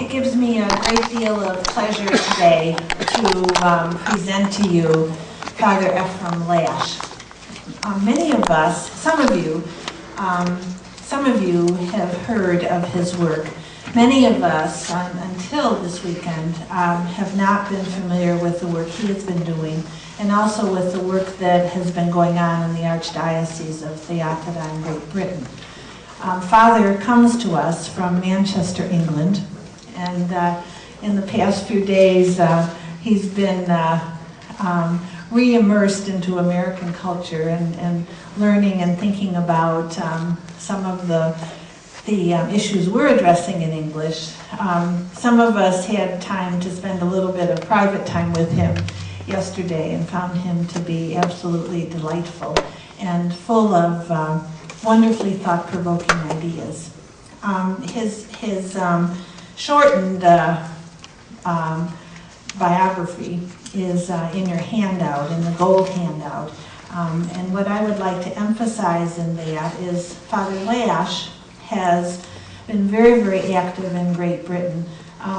It gives me a great deal of pleasure today to present to you Father Ephrem Lash. Many of us, some of you have heard of his work. Many of us, until this weekend, have not been familiar with the work he has been doing, and also with the work that has been going on in the Archdiocese of Theological, Great Britain. Father comes to us from Manchester, England, and in the past few days he's been re-immersed into American culture and learning and thinking about some of the issues we're addressing in English. Some of us had time to spend a little bit of private time with him yesterday and found him to be absolutely delightful and full of wonderfully thought-provoking ideas. His shortened biography is in your handout, in the gold handout. And what I would like to emphasize in that is Father Lash has been very, very active in Great Britain,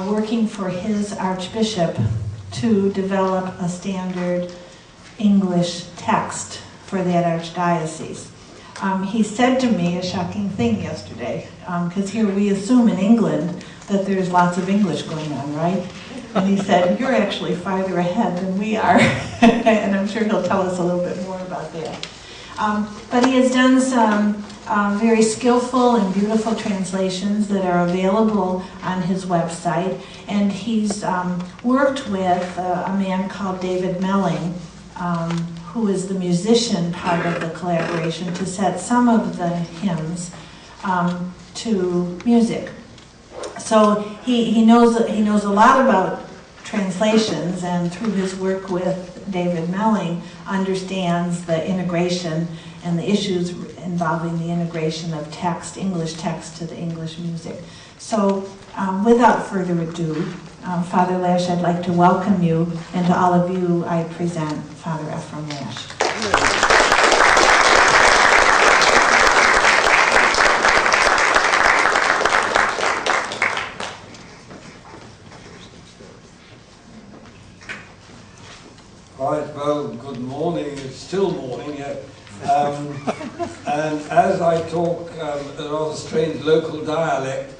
working for his Archbishop to develop a standard English text for that Archdiocese. He said to me a shocking thing yesterday, because here we assume in England that there's lots of English going on, right? And he said, you're actually farther ahead than we are. And I'm sure he'll tell us a little bit more about that. But he has done some very skillful and beautiful translations that are available on his website. And he's worked with a man called David Melling, who is the musician part of the collaboration, to set some of the hymns to music. So he knows a lot about translations, and through his work with David Melling understands the integration and the issues involving the integration of text, English text, to the English music. So without further ado, Father Lash, I'd like to welcome you, and to all of you I present Father Ephrem Lash. Right, well, good morning. It's still morning yet. And as I talk a rather strange local dialect,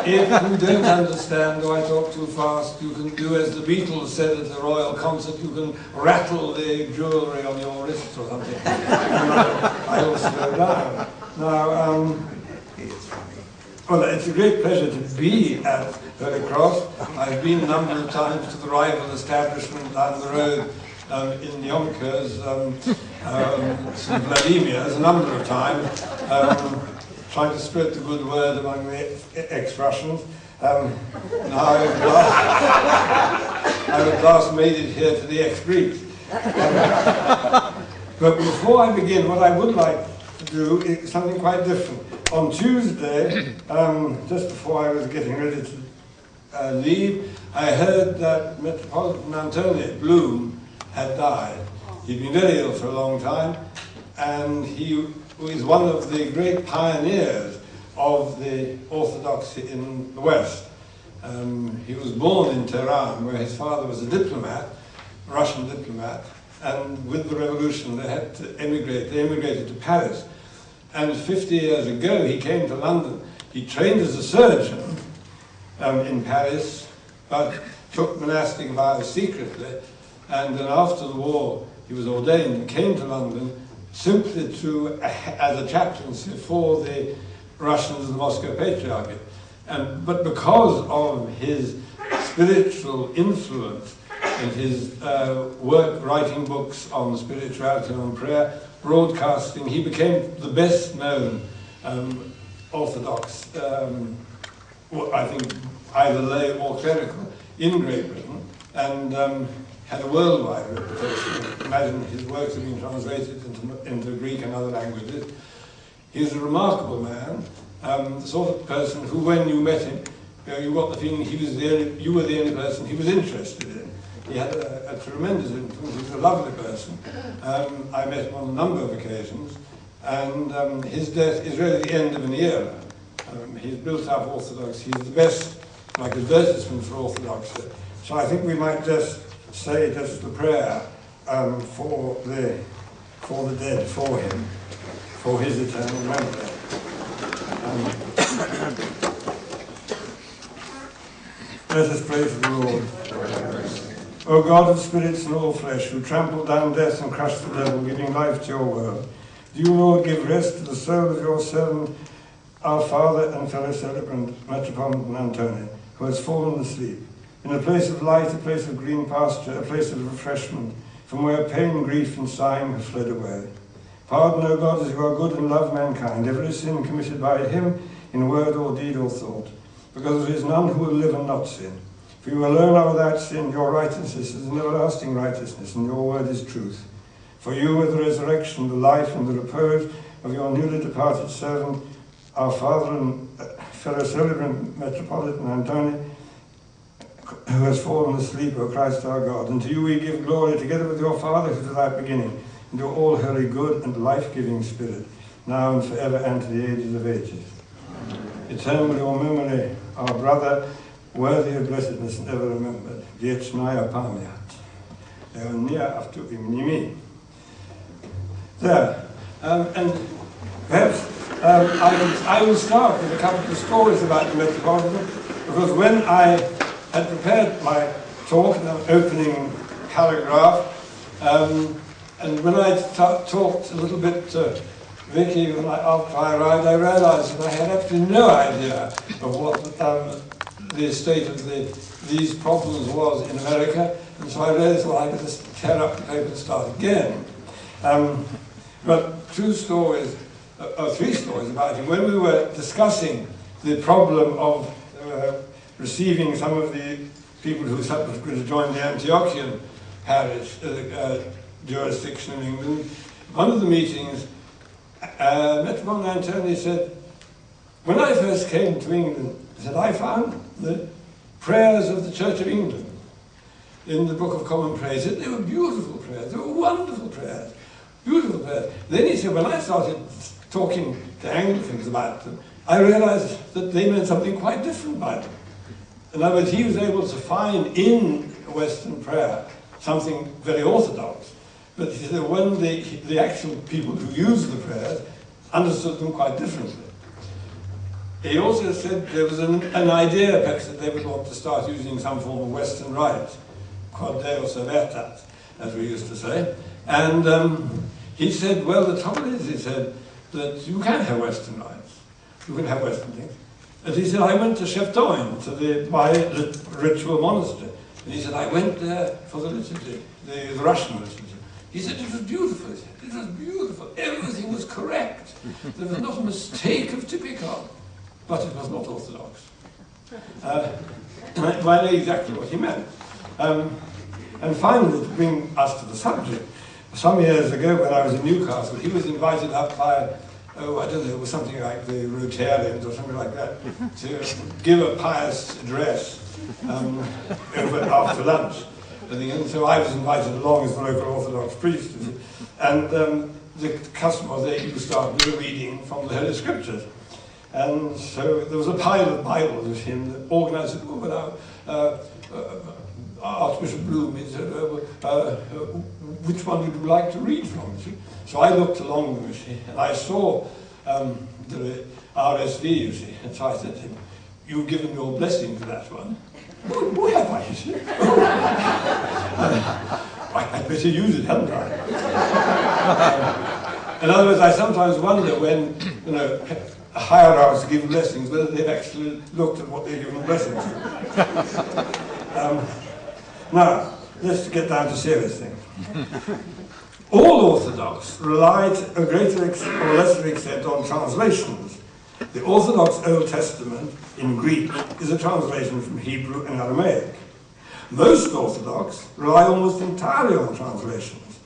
if you don't understand or I talk too fast, you can do as the Beatles said at the Royal Concert, you can rattle the jewellery on your wrist or something. I will slow down. Now, well, it's a great pleasure to be at Holy Cross. I've been a number of times to the rival establishment down the road in Yonkers, St. Vladimir's, a number of times, trying to spread the good word among the ex-Russians. Now I've at last made it here to the ex-Greeks. But before I begin, what I would like to do is something quite different. On Tuesday, just before I was getting ready to leave, I heard that Metropolitan Antonius Bloom had died. He'd been very ill for a long time, and he was one of the great pioneers of the Orthodoxy in the West. He was born in Tehran, where his father was a diplomat, a Russian diplomat, and with the revolution they had to emigrate. They emigrated to Paris. And 50 years ago, he came to London. He trained as a surgeon in Paris, but took monastic vows secretly. And then after the war, he was ordained and came to London simply as a chaplaincy for the Russians and the Moscow Patriarchate. But because of his spiritual influence and his work, writing books on spirituality and on prayer, broadcasting, he became the best known Orthodox, I think either lay or clerical, in Great Britain, and had a worldwide reputation. Imagine his works have been translated into Greek and other languages. He's a remarkable man, the sort of person who, when you met him, you got the feeling you were the only person he was interested in. He had a tremendous influence. He was a lovely person. I met him on a number of occasions, and his death is really the end of an era. He's built up Orthodox. He's the best like advertisement for Orthodoxy. So I think we might just say just the prayer for the dead, for him, for his eternal memory. Let us pray to the Lord. O God of spirits and all flesh, who trampled down death and crushed the devil, giving life to your world, do you, Lord, give rest to the soul of your servant, our Father and fellow celebrant, Metropolitan Antony, who has fallen asleep, in a place of light, a place of green pasture, a place of refreshment, from where pain, grief, and sighing have fled away. Pardon, O God, as you are good and love mankind, every sin committed by him, in word or deed or thought, because there is none who will live and not sin. For you alone are without sin, your righteousness is an everlasting righteousness, and your word is truth. For you are the resurrection, the life, and the repose of your newly departed servant, our Father and fellow celebrant, Metropolitan Antony, who has fallen asleep, O Christ our God. And to you we give glory, together with your Father, who is without beginning, and your all-holy, good, and life-giving Spirit, now and forever, and to the ages of ages. Eternal your memory, our brother, worthy of blessedness and ever remembered. Wiecznaya pamięć. Eonia after imnimi. There. And perhaps I will start with a couple of stories about the Metropolitan, because when I had prepared my talk, the opening paragraph, and when I talked a little bit to Vicky after I arrived, I realized that I had absolutely no idea of what the state of these problems was in America, and so I realized, well, I could just tear up the paper and start again. But three stories about him. When we were discussing the problem of receiving some of the people who subsequently joined the Antiochian parish jurisdiction in England, one of the meetings, Metropolitan Antony said, when I first came to England, he said, I found the prayers of the Church of England in the Book of Common Prayer. He said, they were beautiful prayers, they were wonderful prayers, beautiful prayers. Then he said, when I started talking to Anglicans about them, I realized that they meant something quite different by them. In other words, he was able to find in Western prayer something very orthodox. But he said when the actual people who used the prayers understood them quite differently. He also said there was an idea, perhaps, that they would want to start using some form of Western rite, quod Deus avertat, as we used to say. And he said, well, the trouble is, he said, that you can have Western rites. You can have Western things. And he said, I went to Cheftoin, to my ritual monastery. And he said, I went there for the liturgy, the Russian liturgy. He said, it was beautiful. He said, it was beautiful. Everything was correct. There was not a mistake of typical. But it was not Orthodox. I know exactly what he meant. And finally, to bring us to the subject, some years ago when I was in Newcastle, he was invited up by, I don't know, it was something like the Rotarians or something like that, to give a pious address over after lunch. And so I was invited along as the local Orthodox priest. And the custom was they used to start with a reading from the Holy Scriptures. And so there was a pile of Bibles with him that organised it. Oh, but Archbishop Bloom, he said, which one would you like to read from? So I looked along them, you see, and I saw the RSV, you see, and so I said to him, you've given your blessing to that one. Oh, have I, you see? I'd better use it, hadn't I? In other words, I sometimes wonder when, you know, hierarchs give blessings, whether they've actually looked at what they're giving blessings to. Now, let's get down to serious things. All Orthodox rely to a greater or lesser extent on translations. The Orthodox Old Testament in Greek is a translation from Hebrew and Aramaic. Most Orthodox rely almost entirely on translations.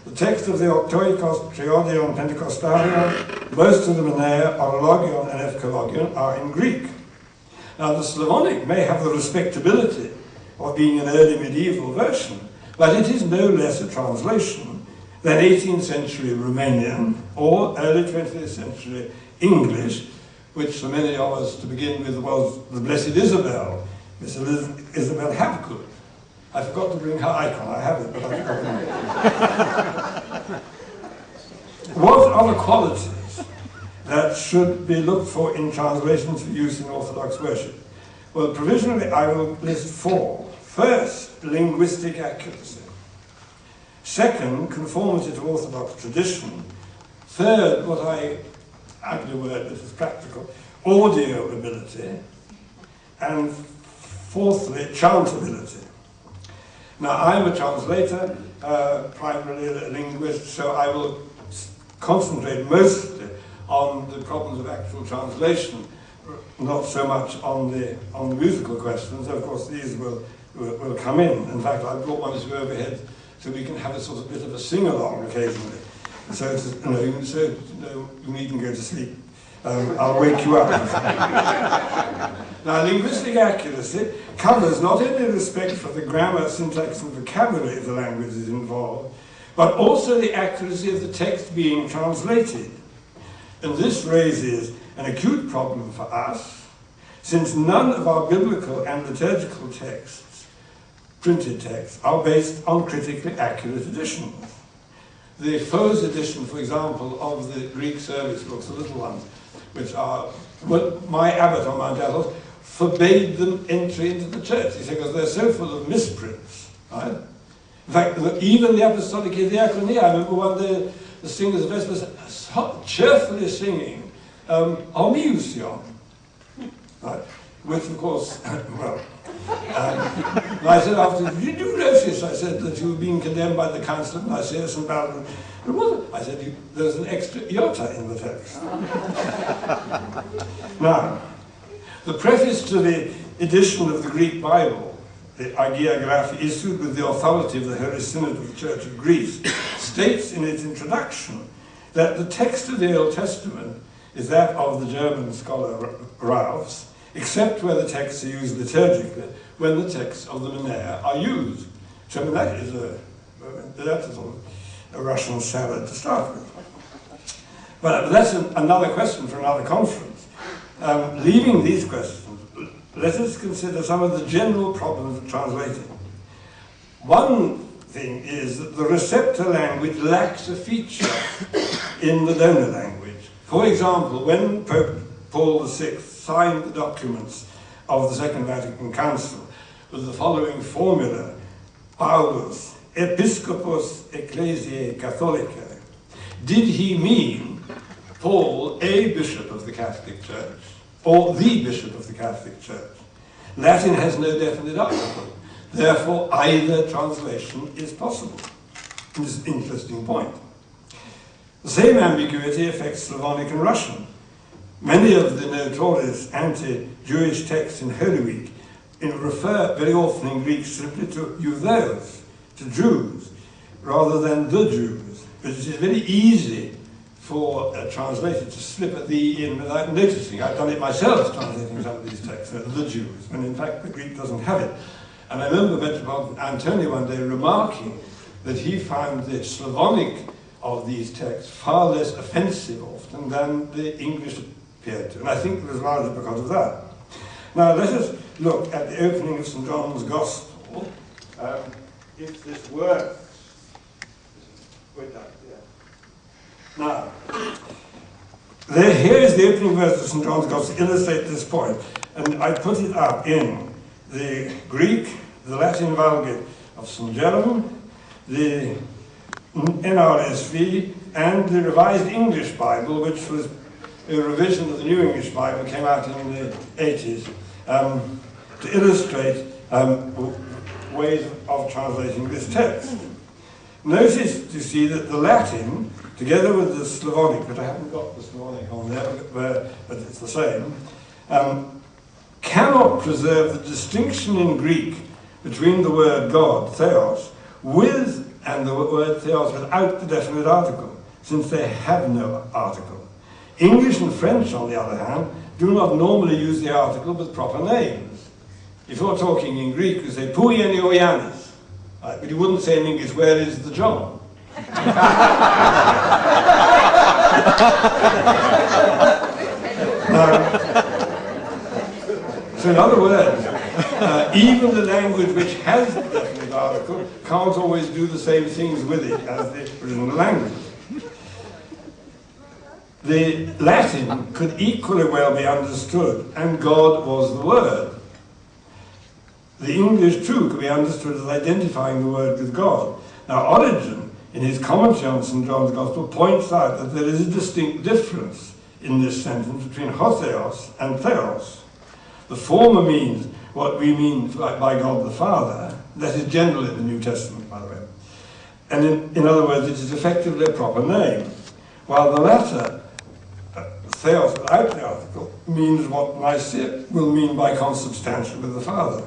The text of the Octoikos, Triodion, Pentecostalion, most of the Menea, Orologion, and Evkologion are in Greek. Now, the Slavonic may have the respectability of being an early medieval version, but it is no less a translation than 18th century Romanian or early 20th century English, which for many of us to begin with was the Blessed Isabel Miss Isabel Havegood. I forgot to bring her icon. I have it, but I forgot to bring it. What are the qualities that should be looked for in translations for use in Orthodox worship? Well, provisionally, I will list 4. First, linguistic accuracy. Second, conformity to Orthodox tradition. Third, what I ugly word that is practical, audio ability. And fourthly, chantability. Now, I'm a translator, primarily a linguist, so I will concentrate mostly on the problems of actual translation, not so much on the musical questions. Of course, these will come in. In fact, I brought one to overhead so we can have a sort of bit of a sing-along occasionally. So, you needn't go to sleep. I'll wake you up. Now, linguistic accuracy covers not only respect for the grammar, syntax, and vocabulary of the languages involved, but also the accuracy of the text being translated. And this raises an acute problem for us, since none of our biblical and liturgical texts, printed texts, are based on critically accurate editions. The Faux edition, for example, of the Greek service books, the little ones, which are, well, my abbot on Mount Athos forbade them entry into the church. He said, because they're so full of misprints, right? In fact, even the Apostolic Diaconia, I remember one day the singers of Vespers cheerfully singing Homiusion, right? Which, of course, well, I said after, did you notice, I said, that you were being condemned by the Council of Nicaea and Baldwin? It wasn't. I said, there's an extra iota in the text. Now, the preface to the edition of the Greek Bible, the Agia Graphi, issued with the authority of the Holy Synod of the Church of Greece, states in its introduction that the text of the Old Testament is that of the German scholar Ralphs, except where the texts are used liturgically, when the texts of the Minea are used. So I mean, that's a sort of a Russian salad to start with. But that's another question for another conference. Leaving these questions, let us consider some of the general problems of translating. One thing is that the receptor language lacks a feature in the donor language. For example, when Pope Paul VI signed the documents of the Second Vatican Council with the following formula, Paulus, Episcopus Ecclesiae Catholicae, did he mean Paul, a bishop of the Catholic Church, or the bishop of the Catholic Church? Latin has no definite article. Therefore, either translation is possible. This is an interesting point. The same ambiguity affects Slavonic and Russian. Many of the notorious anti-Jewish texts in Holy Week refer very often in Greek simply to Judeos, to Jews, rather than the Jews. But it is very easy for a translator to slip a "the" in without noticing. I've done it myself, translating some of these texts, the Jews, when in fact the Greek doesn't have it. And I remember Metropolitan Antonio one day remarking that he found the Slavonic of these texts far less offensive often than the English appeared to. And I think it was largely because of that. Now let us look at the opening of St. John's Gospel, if this works. Wait up, yeah. Now, here is the opening verse of St. John's Gospel to illustrate this point. And I put it up in the Greek, the Latin Vulgate of St. Jerome, the NRSV, and the Revised English Bible, which was a revision of the New English Bible, came out in the 80s, to illustrate ways of translating this text. Notice, you see, that the Latin, together with the Slavonic, but I haven't got the Slavonic on there, but it's the same, cannot preserve the distinction in Greek between the word God, theos, with and the word theos without the definite article, since they have no article. English and French, on the other hand, do not normally use the article with proper names. If you're talking in Greek, you say, Pui eni o Yannis, right? But you wouldn't say in English, where is the John? So in other words, even the language which has the definite article can't always do the same things with it as the original language. The Latin could equally well be understood, and God was the Word. The English, too, could be understood as identifying the Word with God. Now, Origen, in his commentary on St. John's Gospel, points out that there is a distinct difference in this sentence between hotheos and theos. The former means what we mean by God the Father. That is general in the New Testament, by the way. And in other words, it is effectively a proper name. While the latter, theos without the article, means what Nicaea will mean by consubstantial with the Father.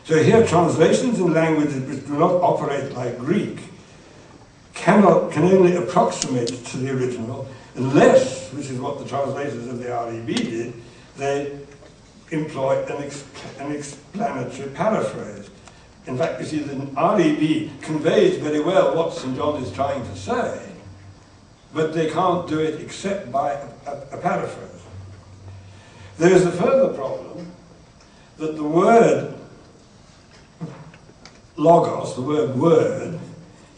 So here, translations in languages which do not operate like Greek can only approximate to the original, unless, which is what the translators of the REB did, they employ an explanatory paraphrase. In fact, you see, the REB conveys very well what St. John is trying to say, but they can't do it except by a paraphrase. There is a further problem that the word logos, the word word,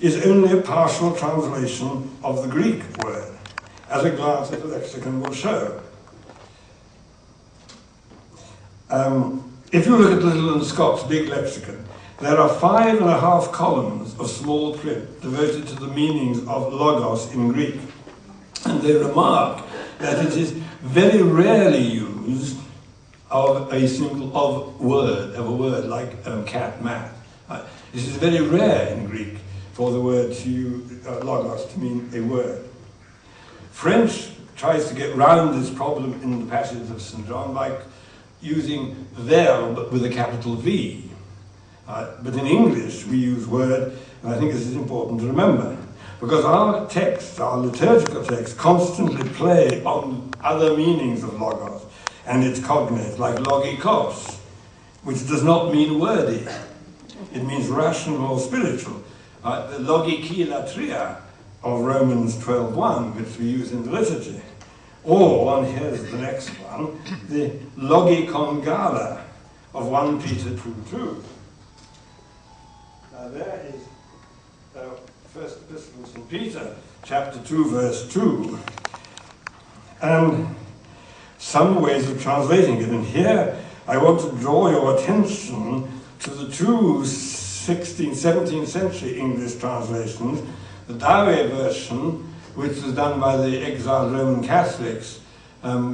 is only a partial translation of the Greek word, as a glance at the lexicon will show. If you look at Little and Scott's big lexicon, there are 5.5 columns of small print devoted to the meanings of logos in Greek. And they remark that it is very rarely used of a word like cat, mat. This is very rare in Greek for the word logos to mean a word. French tries to get round this problem in the passage of St. John by using verbe with a capital V. But in English we use word, and I think this is important to remember, because our texts, our liturgical texts, constantly play on other meanings of logos and its cognates, like logikos, which does not mean wordy. It means rational or spiritual. The logiki latria of Romans 12:1, which we use in the liturgy. Or, and here's the next one, the logikon gala of 1 Peter 2:2. Now there is the first epistle of St. Peter, chapter 2, verse 2. And some ways of translating it. And here I want to draw your attention to the two 16th, 17th century English translations, the Douay version, which was done by the exiled Roman Catholics,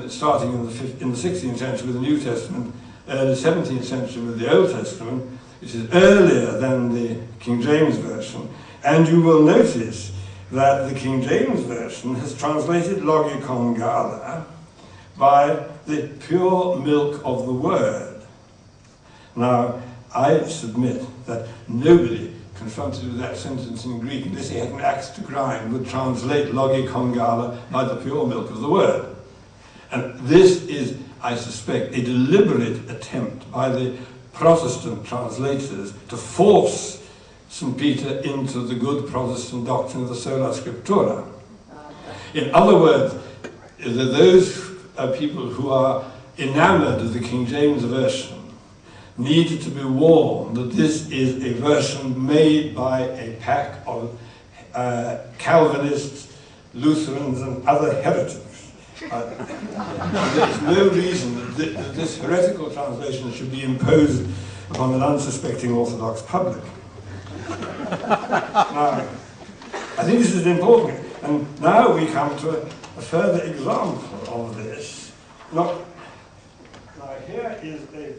starting in the 16th century with the New Testament, early 17th century with the Old Testament, which is earlier than the King James Version. And you will notice that the King James Version has translated logikon gala by the pure milk of the word. Now, I submit that nobody confronted with that sentence in Greek, unless he had an axe to grind, would translate logikon gala by the pure milk of the word. And this is, I suspect, a deliberate attempt by the Protestant translators to force St. Peter into the good Protestant doctrine of the sola scriptura. In other words, those people who are enamored of the King James Version needed to be warned that this is a version made by a pack of Calvinists, Lutherans, and other heretics. There is no reason that this heretical translation should be imposed upon an unsuspecting Orthodox public. Now, I think this is important. And now we come to a further example of this. Now here is a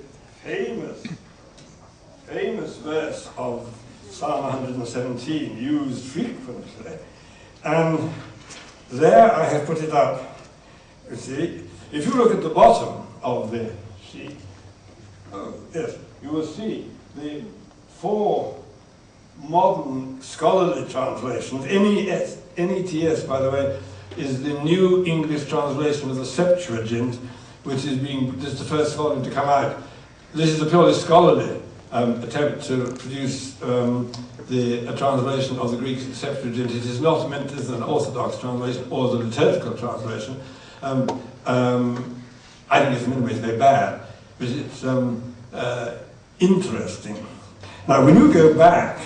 famous verse of Psalm 117, used frequently. And there I have put it up. You see, if you look at the bottom of the sheet, yes, you will see the 4 modern scholarly translations. NETS, by the way, is the New English translation of the Septuagint, which is this is the first volume to come out. This is a purely scholarly attempt to produce a translation of the Greek Septuagint. It is not meant as an Orthodox translation or the liturgical translation. I think it's in many ways very bad. but it's interesting. Now, when you go back,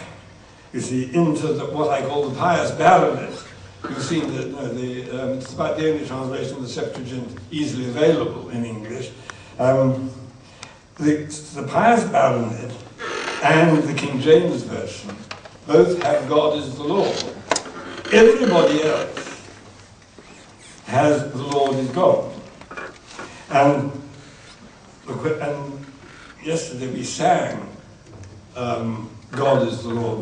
you see, into what I call the pious baronet, you've seen that it's about the only translation of the Septuagint easily available in English. The pious baronet and the King James Version both have God is the Lord. Everybody else has the Lord is God. And yesterday we sang God is the Lord.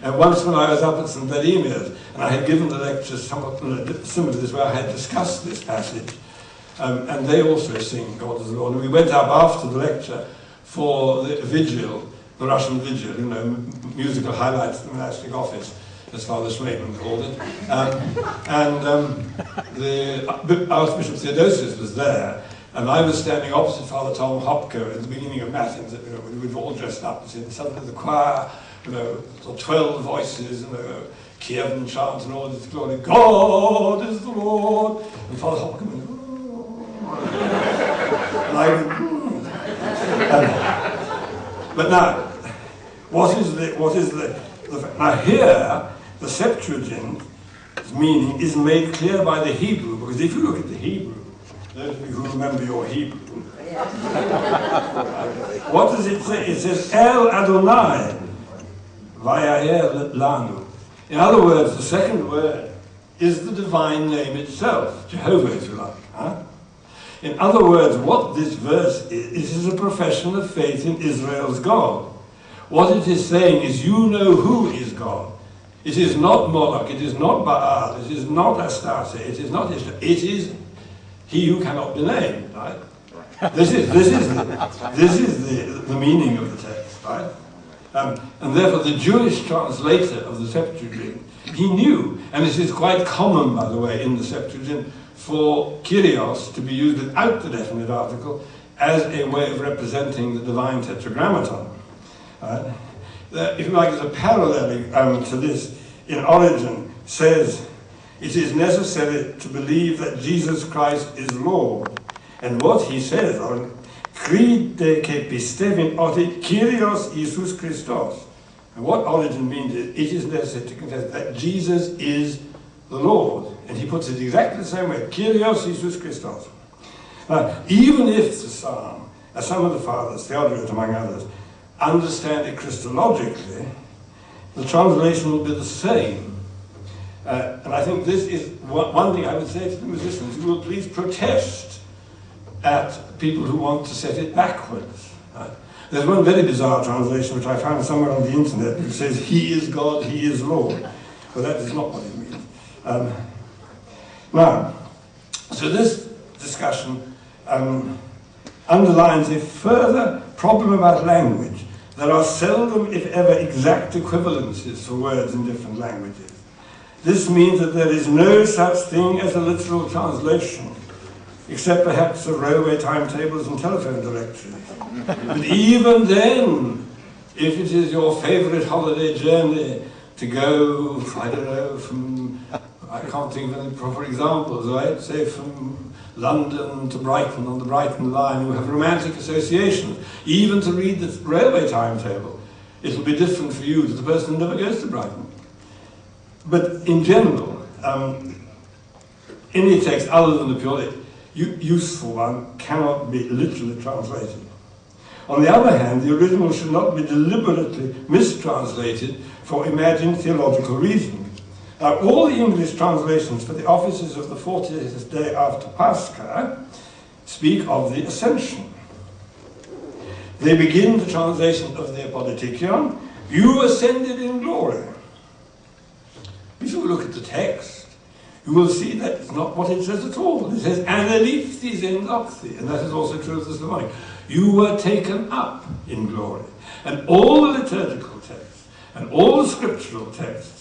And once when I was up at St. Vladimir's, and I had given the lecture somewhat similar to this, where I had discussed this passage, and they also sing God is the Lord. And we went up after the lecture for the vigil, the Russian vigil, musical highlights of the monastic office, as Father Schmeckman called it. The Archbishop Theodosius was there, and I was standing opposite Father Tom Hopko at the beginning of Matins. We were all dressed up, and suddenly the choir, 12 voices, Kievan chant and all this glory, God is the Lord. And Father Hopko went, and I went, but now, what is the now here, the Septuagint's meaning is made clear by the Hebrew, because if you look at the Hebrew, those of you who remember your Hebrew, what does it say? It says, El Adonai, Vayaher Lanu. In other words, the second word is the divine name itself, Jehovah, if you like. Huh? In other words, what this verse is a profession of faith in Israel's God. What it is saying is, you know who is God. It is not Moloch, it is not Baal, it is not Astarte, it is not Ishtar, it is he who cannot be named, right? This is the meaning of the text, right? And therefore the Jewish translator of the Septuagint, he knew, and this is quite common, by the way, in the Septuagint, for Kyrios to be used without the definite article as a way of representing the divine tetragrammaton. If you like, as a parallel to this, in Origen, says, it is necessary to believe that Jesus Christ is Lord. And what he says, Crede que pistevin otit Kyrios Iisus Christos. And what Origen means is, it is necessary to confess that Jesus is the Lord. And he puts it exactly the same way, Kyrios Iisus Christos. Even if the psalm, as some of the fathers, Theodoret among others, understand it Christologically, the translation will be the same. And I think this is one thing I would say to the musicians: you will please protest at people who want to set it backwards. There's one very bizarre translation which I found somewhere on the internet which says, He is God, He is Lord. Well, that is not what it means. Now, so this discussion underlines a further problem about language. There are seldom, if ever, exact equivalencies for words in different languages. This means that there is no such thing as a literal translation, except perhaps of railway timetables and telephone directories. But even then, if it is your favorite holiday journey to go, I don't know, I can't think of any proper examples, right? Say from London to Brighton on the Brighton line, you have romantic associations. Even to read the railway timetable, it'll be different for you to the person who never goes to Brighton. But in general, any text other than the purely useful one cannot be literally translated. On the other hand, the original should not be deliberately mistranslated for imagined theological reasons. Now, all the English translations for the offices of the 40th day after Pascha speak of the Ascension. They begin the translation of the Apodiktion, you ascended in glory. If you look at the text, you will see that it's not what it says at all. It says, Analipthis en doxi, and that is also true of the Slavonic. You were taken up in glory. And all the liturgical texts, and all the scriptural texts,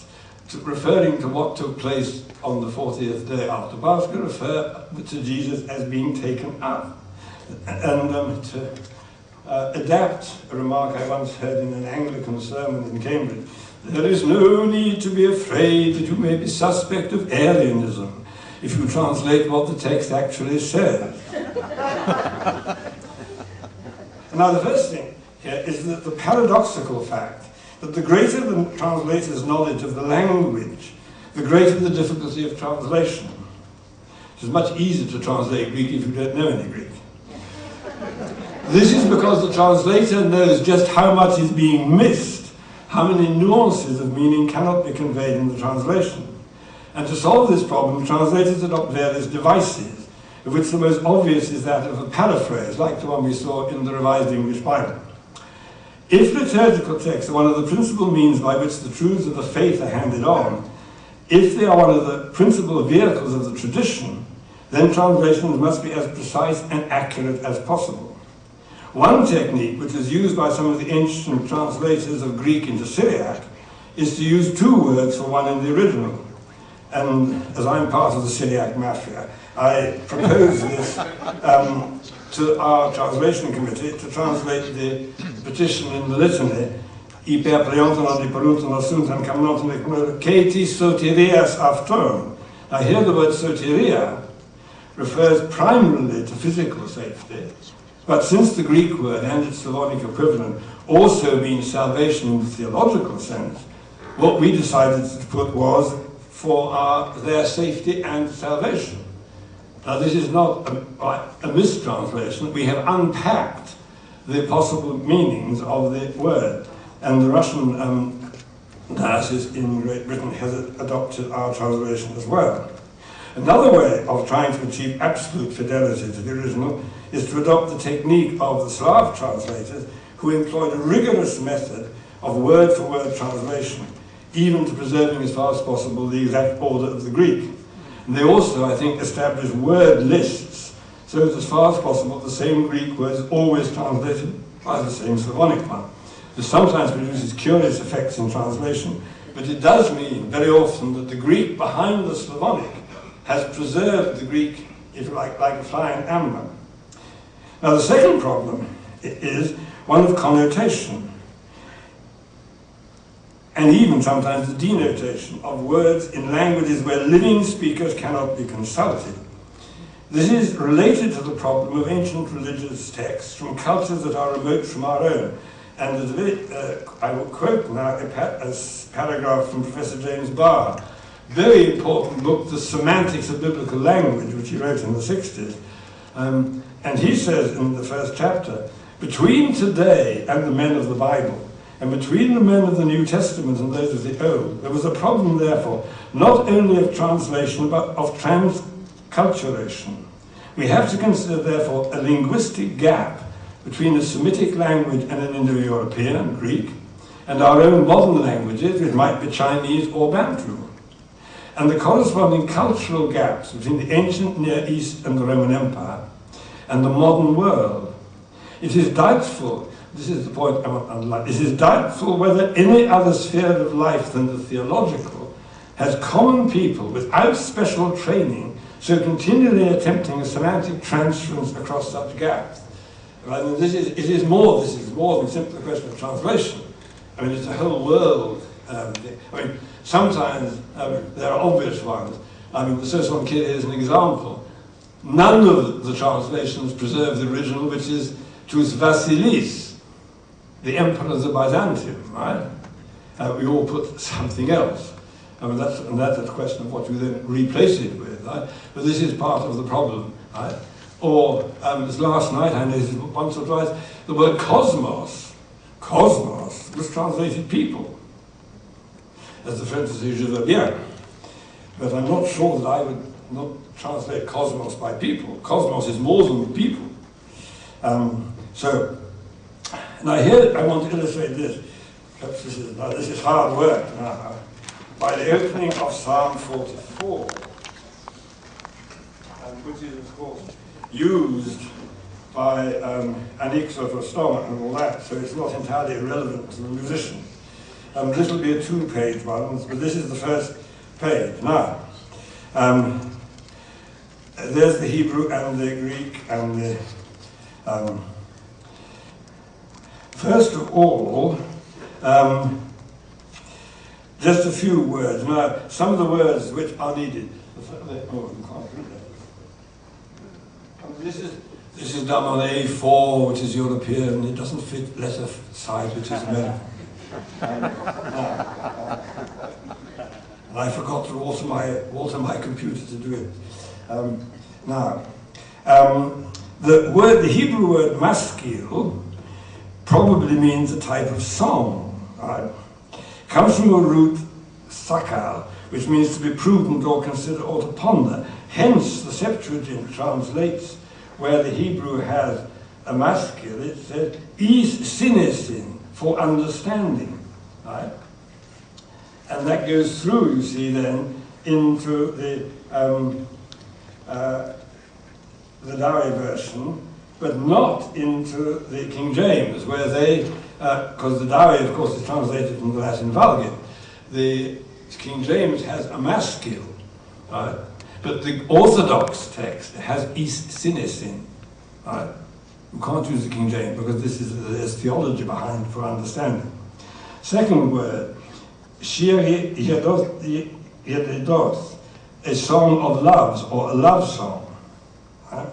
referring to what took place on the 40th day after Pascha, refer to Jesus as being taken up. And to adapt a remark I once heard in an Anglican sermon in Cambridge, there is no need to be afraid that you may be suspect of Arianism if you translate what the text actually says. Now, the first thing here is that the paradoxical fact that the greater the translator's knowledge of the language, the greater the difficulty of translation. It is much easier to translate Greek if you don't know any Greek. This is because the translator knows just how much is being missed, how many nuances of meaning cannot be conveyed in the translation. And to solve this problem, translators adopt various devices, of which the most obvious is that of a paraphrase, like the one we saw in the Revised English Bible. If liturgical texts are one of the principal means by which the truths of the faith are handed on, if they are one of the principal vehicles of the tradition, then translations must be as precise and accurate as possible. One technique, which is used by some of the ancient translators of Greek into Syriac, is to use two words for one in the original. And as I'm part of the Syriac mafia, I propose this to our translation committee to translate the petition in the litany, Iper preonton odiporuton asuntan kamnoton Katie soterias afton. Now here the word soteria refers primarily to physical safety, but since the Greek word and its Slavonic equivalent also means salvation in the theological sense, what we decided to put was for their safety and salvation. Now this is not a mistranslation. We have unpacked the possible meanings of the word, and the Russian diocese in Great Britain has adopted our translation as well. Another way of trying to achieve absolute fidelity to the original is to adopt the technique of the Slav translators, who employed a rigorous method of word-for-word translation, even to preserving as far as possible the exact order of the Greek. And they also, I think, established word lists, so that as far as possible the same Greek word is always translated by the same Slavonic one. This sometimes produces curious effects in translation, but it does mean very often that the Greek behind the Slavonic has preserved the Greek, if you like a flying amber. Now the second problem is one of connotation, and even sometimes the denotation of words in languages where living speakers cannot be consulted. This is related to the problem of ancient religious texts from cultures that are remote from our own. And I will quote now a paragraph from Professor James Barr, very important book, The Semantics of Biblical Language, which he wrote in the 60s. And he says in the first chapter, between today and the men of the Bible, and between the men of the New Testament and those of the Old, there was a problem, therefore, not only of translation, but of transculturation. We have to consider, therefore, a linguistic gap between a Semitic language and an Indo-European, Greek, and our own modern languages, which might be Chinese or Bantu, and the corresponding cultural gaps between the ancient Near East and the Roman Empire, and the modern world. It is doubtful, this is the point I want to underline, it is doubtful whether any other sphere of life than the theological has common people without special training so continually attempting a semantic transference across such gaps. I mean, this is more than simply a question of translation. I mean, it's a whole world. I mean, sometimes there are obvious ones. I mean, the Soson Kyrie is an example. None of the translations preserve the original, which is Tus Vasilis, the emperors of Byzantium, right? We all put something else. I mean, that's a question of what you then replace it with, right? But this is part of the problem, right? Or, as last night I noticed once or twice, the word cosmos was translated people, as the French say, je veux bien. But I'm not sure that I would not translate cosmos by people. Cosmos is more than people. So, now here I want to illustrate this. Perhaps this is hard work now. By the opening of Psalm 44, which is, of course, used by Anixos or Stoma and all that, so it's not entirely irrelevant to the musician. This will be a two-page one, but this is the first page. Now, there's the Hebrew and the Greek and the... first of all, just a few words. Now, some of the words which are needed. Oh, you can't read that. This is this is done on A4, which is European. It doesn't fit letter size, which is American. And I forgot to alter my computer to do it. The Hebrew word maskil probably means a type of song. Right? Comes from the root sakal, which means to be prudent or consider or to ponder. Hence, the Septuagint translates where the Hebrew has a maskil, it says is sinesin, for understanding. Right? And that goes through, you see, then into the Dowie version, but not into the King James, where they, because the Dowie, of course, is translated from the Latin Vulgate, the King James has a maskil, right? But the Orthodox text has is sinesin, right? You can't use the King James because there's theology behind for understanding. Second word, Shir Yedoth, a song of loves or a love song. Right?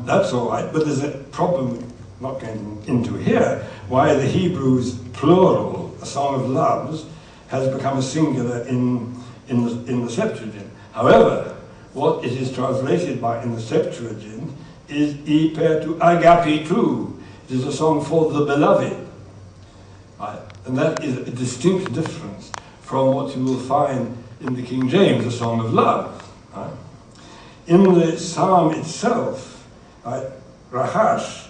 That's all right, but there's a problem, not going into here, why the Hebrew's plural, a song of loves, has become a singular in the Septuagint. However, what it is translated by in the Septuagint is Iper tu agapitu. It is a song for the beloved. Right? And that is a distinct difference from what you will find in the King James, a song of love. Right? In the psalm itself, right, Rahash,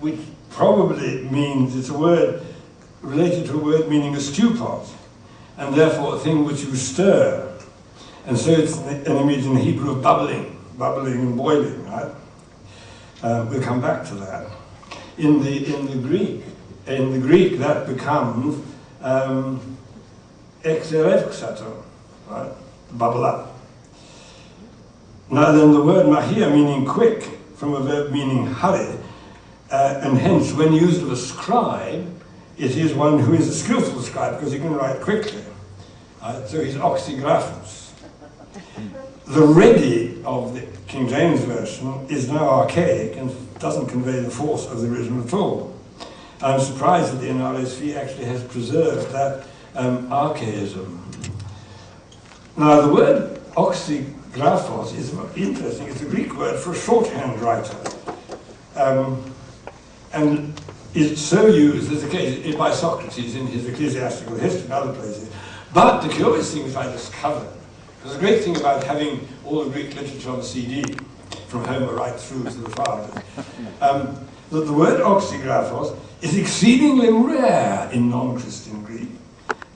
which probably means, it's a word related to a word meaning a stew pot, and therefore a thing which you stir. And so it's an image in Hebrew of bubbling and boiling, right? We'll come back to that. In the Greek that becomes exerexato, right? Bubble up. Now then, the word mahir, meaning quick, from a verb meaning hurry, and hence when used of a scribe, it is one who is a skillful scribe because he can write quickly. Right? So he's oxygraphos. The ready of the King James Version is now archaic and doesn't convey the force of the original at all. I'm surprised that the NRSV actually has preserved that archaism. Now the word oxygraphos is interesting. It's a Greek word for a shorthand writer. And is so used as the case by Socrates in his ecclesiastical history and other places. But the curious thing is I discovered, because the great thing about having all the Greek literature on CD, from Homer right through to the fathers, that the word oxygraphos is exceedingly rare in non-Christian Greek.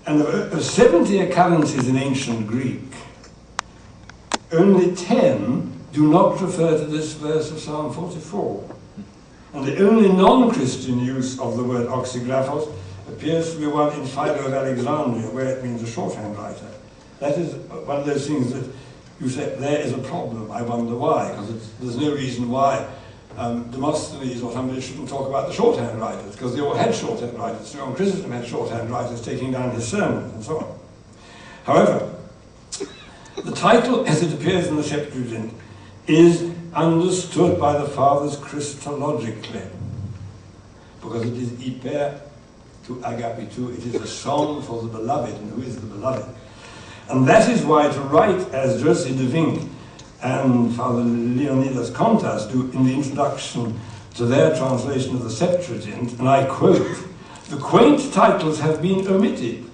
And of 70 occurrences in ancient Greek, only 10 do not refer to this verse of Psalm 44. And the only non-Christian use of the word oxygraphos appears to be one in Philo of Alexandria, where it means a shorthand writer. That is one of those things that you say, there is a problem, I wonder why, because there's no reason why Demosthenes or somebody shouldn't talk about the shorthand writers, because they all had shorthand writers. John Chrysostom had shorthand writers taking down his sermons and so on. However, the title, as it appears in the Septuagint, is understood by the fathers Christologically, because it is Iper to agapitu, it is a song for the beloved, and who is the beloved? And that is why to write as Josie de Vink and Father Leonidas Contas do in the introduction to their translation of the Septuagint, and I quote, "The quaint titles have been omitted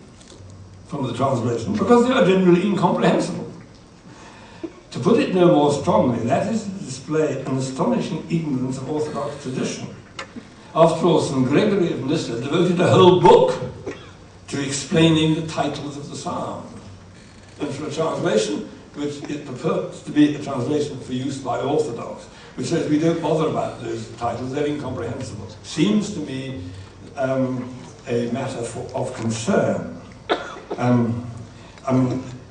from the translation because they are generally incomprehensible. To put it no more strongly, that is to display an astonishing ignorance of Orthodox tradition. After all, St. Gregory of Nyssa devoted a whole book to explaining the titles of the Psalms. And for a translation, which it purports to be a translation for use by Orthodox, which says we don't bother about those titles, they're incomprehensible, seems to me a matter of concern.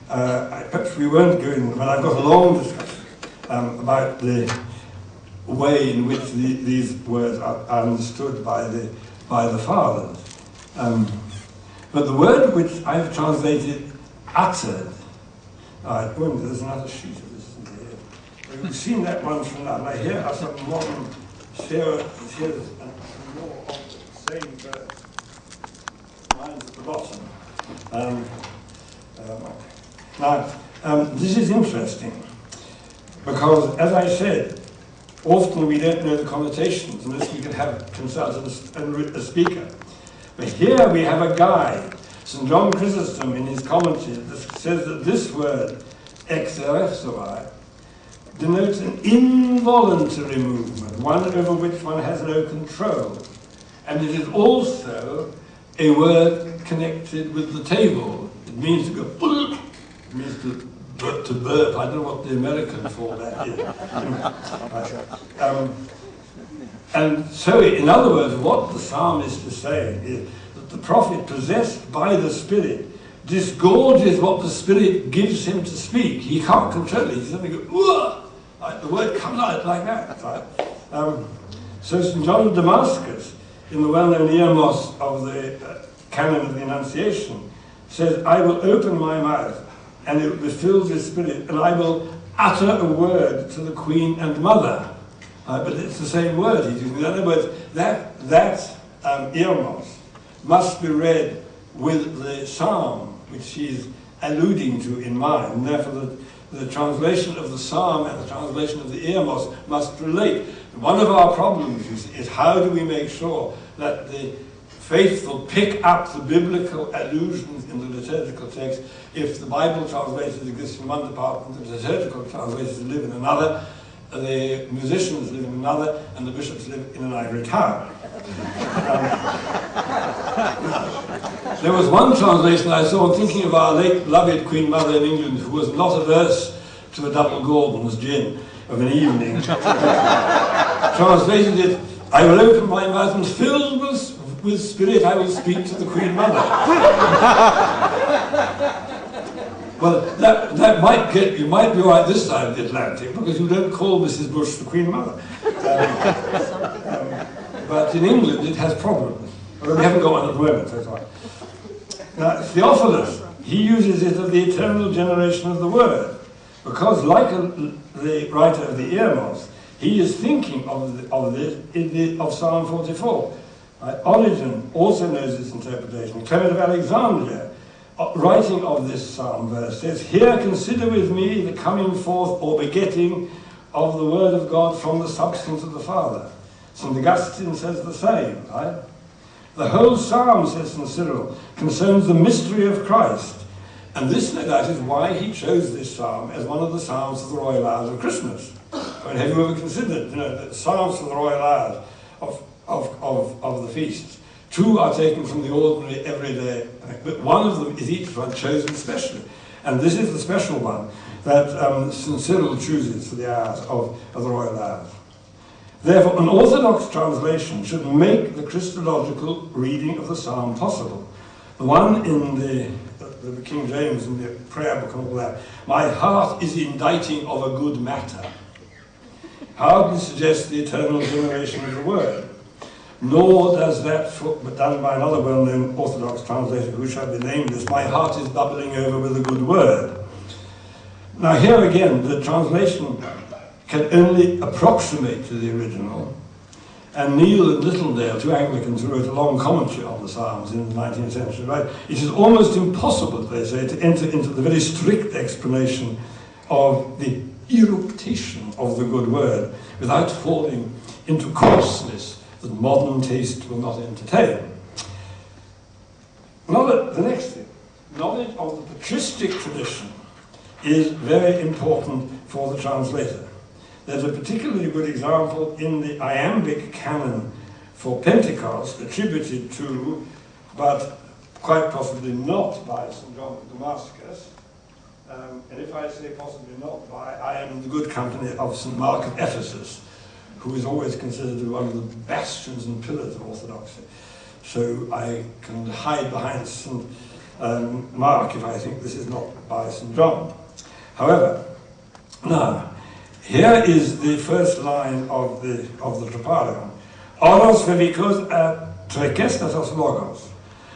Perhaps we won't go in, but I've got a long discussion about the way in which these words are understood by the fathers. But the word which I've translated uttered, there's another sheet of this in here. we've seen that one for now. Now here are some modern here's more of the same bird. Mine's at the bottom. This is interesting because, as I said, often we don't know the connotations unless we can have consultants and a speaker. But here we have a guide. St. John Chrysostom, in his commentary, says that this word, exercere, denotes an involuntary movement, one over which one has no control. And it is also a word connected with the table. It means to go, it means to burp. I don't know what the American for that is. And so, in other words, what the psalmist is saying is that the prophet, possessed by the Spirit, disgorges what the Spirit gives him to speak. He can't control it. He suddenly goes, "Whoa!" Like the word comes out like that. Right? So St. John of Damascus, in the well-known Earmos of the Canon of the Annunciation, says, "I will open my mouth, and it will be filled with Spirit, and I will utter a word to the Queen and Mother." But it's the same word he's using. In other words, that Earmos must be read with the psalm which he's alluding to in mind. And therefore, the translation of the psalm and the translation of the Earmos must relate. One of our problems, you see, is how do we make sure that the faithful pick up the biblical allusions in the liturgical text if the Bible translators exist in one department, the liturgical translators live in another, the musicians live in another, and the bishops live in an ivory tower. There was one translation I saw, thinking of our late beloved Queen Mother in England, who was not averse to a double Gordon's gin of an evening. Translated it, "I will open my mouth and filled with Spirit I will speak to the Queen Mother." Well, that might get, you might be right this side of the Atlantic, because you don't call Mrs. Bush the Queen Mother. But in England it has problems. Although we haven't got one at the moment, so it's fine. Now, Theophilus, he uses it of the eternal generation of the Word, because like the writer of the Earmos, he is thinking of Psalm 44. Origen also knows this interpretation. Clement of Alexandria, writing of this psalm verse, says, "Here consider with me the coming forth or begetting of the word of God from the substance of the Father." St. Augustine says the same, right? The whole psalm, says St. Cyril, concerns the mystery of Christ. And this, no doubt, is why he chose this psalm as one of the psalms of the royal hours of Christmas. I mean, have you ever considered, the psalms for the royal hours of the feasts? Two are taken from the ordinary, everyday, but one of them is each one chosen specially. And this is the special one that St. Cyril chooses for the hours of the royal hours. Therefore, an Orthodox translation should make the Christological reading of the psalm possible. The one in the King James, in the prayer book and all that, "My heart is inditing of a good matter," hardly suggests the eternal generation of the word. Nor does that, but done by another well-known Orthodox translator who shall be nameless, "My heart is bubbling over with a good word." Now here again, the translation can only approximate to the original, and Neil and Littledale, two Anglicans who wrote a long commentary on the Psalms in the 19th century, right? It is almost impossible, they say, to enter into the very strict explanation of the eruption of the good word without falling into coarseness that modern taste will not entertain. The next thing, knowledge of the patristic tradition is very important for the translator. There's a particularly good example in the iambic canon for Pentecost, attributed to, but quite possibly not by St. John of Damascus. And if I say possibly not by, I am in the good company of St. Mark of Ephesus, who is always considered to be one of the bastions and pillars of Orthodoxy. So I can hide behind St. Mark if I think this is not by St. John. However, now, here is the first line of the Troparion. Oros velikos trekestatos logos.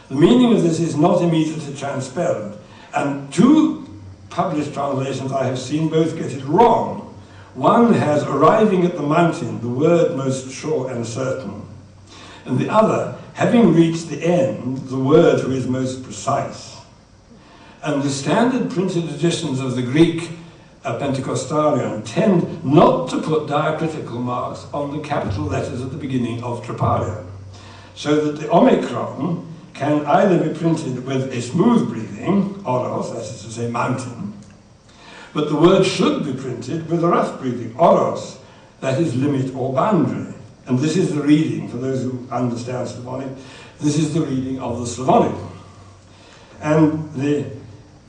The meaning of this is not immediately transparent, and two published translations I have seen both get it wrong. One has arriving at the mountain, the word most sure and certain, and the other, having reached the end, the word who is most precise. And the standard printed editions of the Greek Pentecostarion tend not to put diacritical marks on the capital letters at the beginning of troparion, so that the Omicron can either be printed with a smooth breathing, oros, that is to say mountain, but the word should be printed with a rough breathing, oros, that is limit or boundary. And this is the reading, for those who understand Slavonic, this is the reading of the Slavonic. And the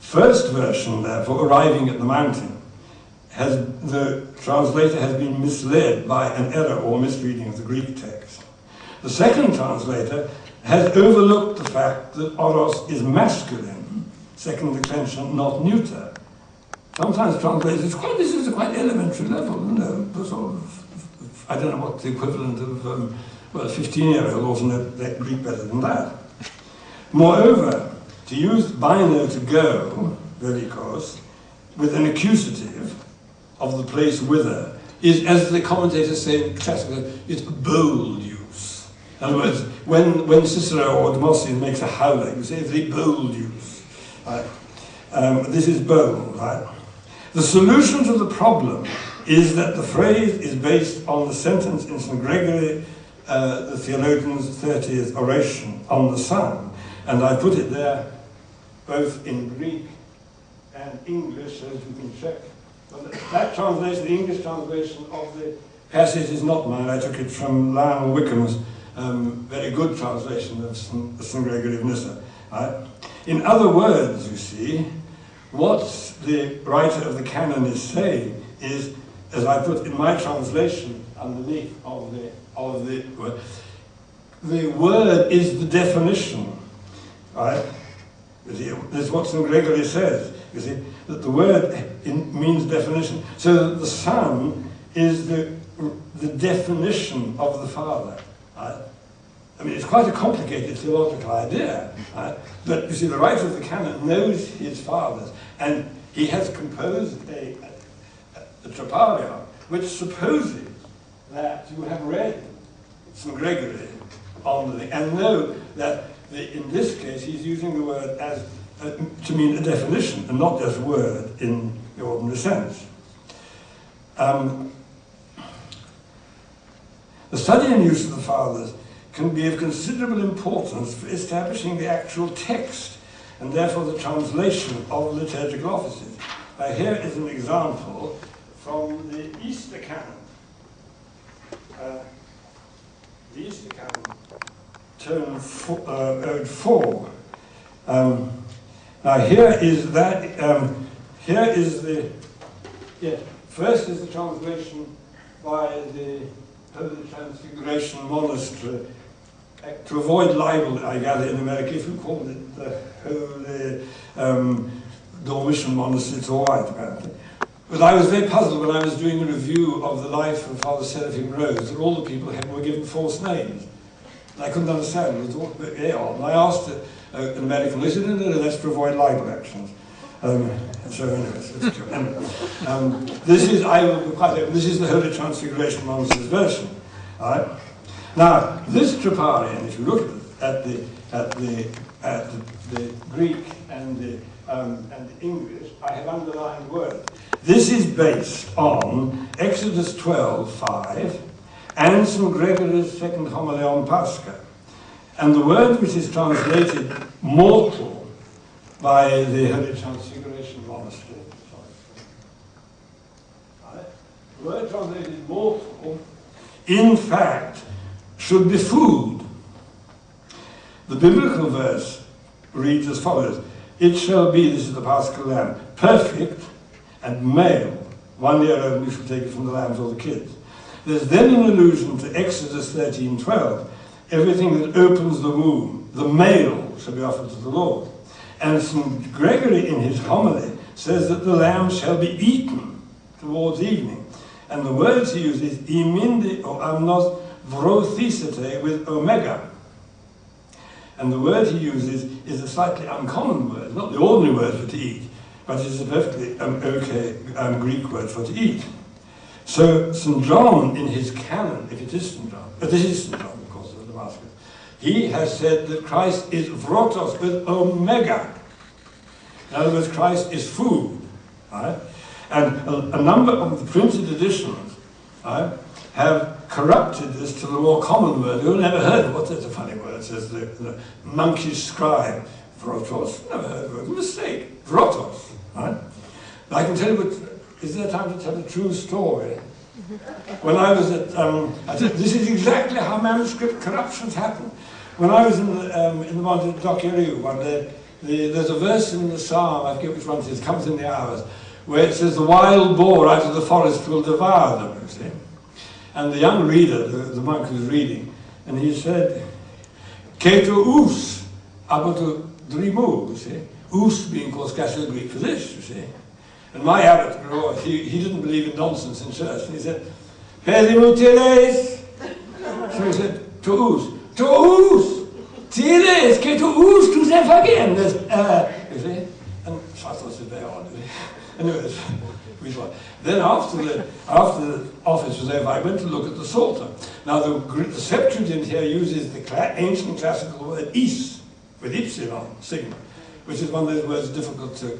first version, therefore, arriving at the mountain, the translator has been misled by an error or misreading of the Greek text. The second translator has overlooked the fact that oros is masculine, second declension, not neuter. Sometimes translators, this is a quite elementary level, you know, the sort of, I don't know what the equivalent of, well, a 15-year-old ought to know that Greek better than that. Moreover, to use bino to go, velikos, with an accusative of the place whither, is, as the commentators say in classical, it's bold use. In other words, when Cicero or Demosthenes makes a howler, you say it's the bold use. Right? This is bold, right? The solution to the problem is that the phrase is based on the sentence in St. Gregory, the theologian's 30th oration on the Son. And I put it there both in Greek and English, so that you can check. But that translation, the English translation of the passage is not mine. I took it from Lionel Wickham's very good translation of St. Gregory of Nyssa. Right? In other words, you see, what the writer of the canon is saying is, as I put in my translation underneath of the word is the definition, right? This is what St. Gregory says, you see, that the word means definition, so that the Son is the definition of the Father, right? I mean, it's quite a complicated theological idea, right? But you see, the writer of the canon knows his fathers, and he has composed a troparion which supposes that you have read St. Gregory on the, and know that in this case he's using the word as to mean a definition and not just a word in the ordinary sense. The study and use of the fathers can be of considerable importance for establishing the actual text and therefore the translation of liturgical offices. Here is an example from the Easter canon. The Easter canon, ode 4. Now here is that, here is the, first is the translation by the Holy Transfiguration Monastery, to avoid libel, I gather, in America, if you called it the Holy Dormition Monastery, it's all right, apparently. But I was very puzzled when I was doing a review of the life of Father Seraphim Rose, that all the people were given false names. And I couldn't understand. It was all very odd. And I asked an American, they said, no, that's to avoid libel actions. So anyways, it's true. And this is, I will be quite open, this is the Holy Transfiguration Monastery's version. All right? Now, this troparion, if you look at the Greek and the English, I have underlined words. This is based on Exodus 12:5 and St. Gregory's second homily on Pascha. And the word which is translated mortal by the Holy Transfiguration Monastery, the word translated mortal, in fact, should be food. The biblical verse reads as follows: it shall be, this is the Paschal lamb, perfect and male, 1 year old, you shall take it from the lambs or the kids. There's then an allusion to Exodus 13:12, everything that opens the womb, the male shall be offered to the Lord. And St. Gregory in his homily says that the lamb shall be eaten towards evening. And the words he uses, iminde o amnos vrothisete, with omega. And the word he uses is a slightly uncommon word, not the ordinary word for to eat, but it is a perfectly okay Greek word for to eat. So St. John, in his canon, if it is St. John, but this is St. John, of course, of Damascus, he has said that Christ is vrotos with omega. In other words, Christ is food. Right? And a number of the printed editions, right, have corrupted this to the more common word. You've never heard of what's a funny word, says the monkish scribe, vrotos. Never heard of it. Mistake. Vrotos. Right? I can tell you is there time to tell a true story? When I was at, this is exactly how manuscript corruptions happen. When I was in the Monte Dockeru one day, there's a verse in the Psalm, I forget which one it is, comes in the hours, where it says, the wild boar out of the forest will devour them, you see. And the young reader, the monk who was reading, and he said, Keto us, abato drimu, you see. Us being, of course, classical Greek for this, you see. And my abbot, he didn't believe in nonsense in church, and he said, Pedimutiles. So he said, to us, tiles, que to us, to them again. You see? And I thought it was very odd. Anyways, then after the office was over, I went to look at the Psalter. Now the Septuagint here uses the ancient classical word is, with ipsilon, sigma, which is one of those words difficult to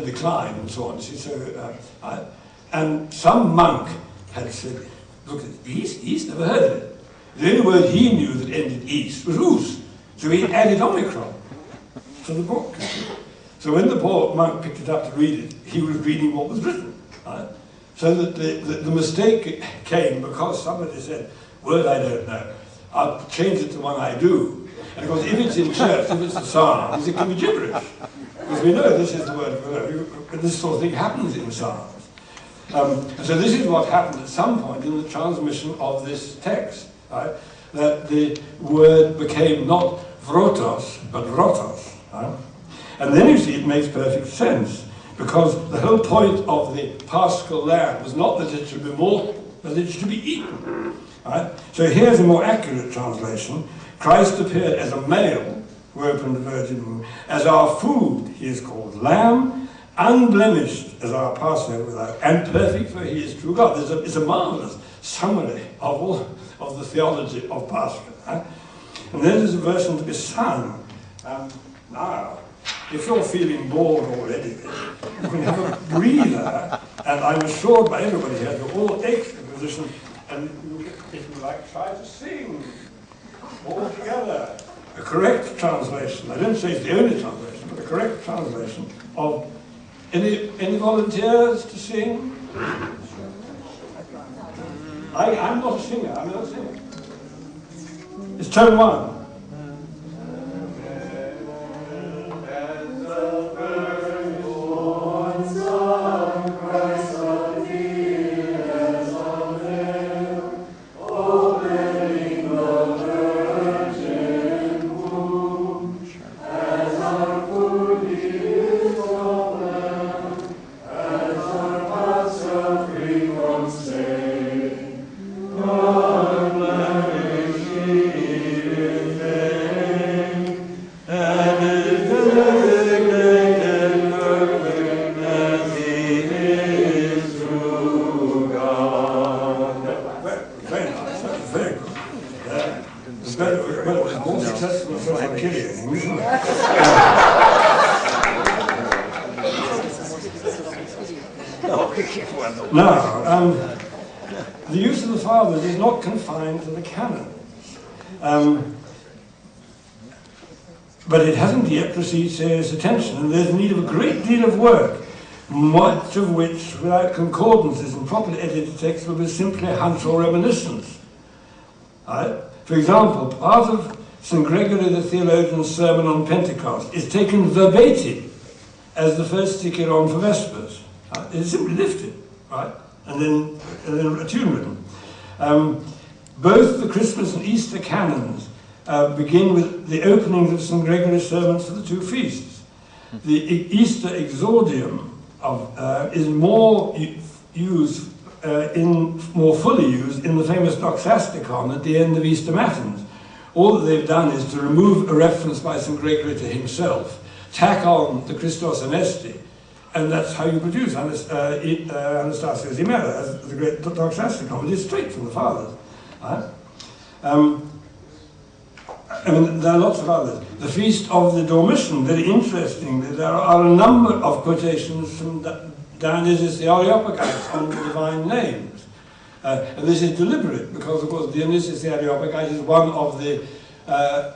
decline and so on. See, so, and some monk had said, look at east, never heard of it. The only word he knew that ended east was us. So he added omicron to the book. So when the poor monk picked it up to read it, he was reading what was written. Right? So that the mistake came because somebody said, word I don't know, I'll change it to one I do. And of course, if it's in church, if it's the Psalms, it can be gibberish. Because we know this is the word, this sort of thing happens in Psalms. And so this is what happened at some point in the transmission of this text, right? That the word became not vrotos, but vrotos. Right? And then you see it makes perfect sense, because the whole point of the Paschal lamb was not that it should be mortal, but that it should be eaten. Right? So here's a more accurate translation. Christ appeared as a male who opened the virgin womb. As our food, he is called lamb, unblemished as our Passover, and perfect, for he is true God. It's a marvelous summary of all of the theology of Pascha. Right? And then there's a version to be sung. Now, if you're feeling bored already, you can have a breather, and I'm assured by everybody here, you're all excellent musicians, and you, if you like, try to sing all together. A correct translation, I don't say it's the only translation, but a correct translation of any volunteers to sing? I'm not a singer, I'm not a singer. It's tone one. Now, the use of the fathers is not confined to the canons, but it hasn't yet received serious attention, and there's need of a great deal of work, much of which, without concordances and properly edited texts, will be simply hunch or reminiscence. Right? For example, part of St. Gregory the Theologian's sermon on Pentecost is taken verbatim as the first sticker-on for Vespers. Right? It's simply lifted. Right? And then a tune written. Both the Christmas and Easter canons begin with the openings of St. Gregory's sermons for the two feasts. The Easter exordium is more fully used in the famous Doxasticon at the end of Easter Matins. All that they've done is to remove a reference by St. Gregory to himself, tack on the Christos Anesti, And that's how you produce Anastasios Imera as the great doxasticon. It is straight from the fathers. Right? I mean, there are lots of others. The Feast of the Dormition, very interestingly, there are a number of quotations from Dionysius the Areopagite on the divine names. And this is deliberate, because, of course, Dionysius the Areopagite is one of the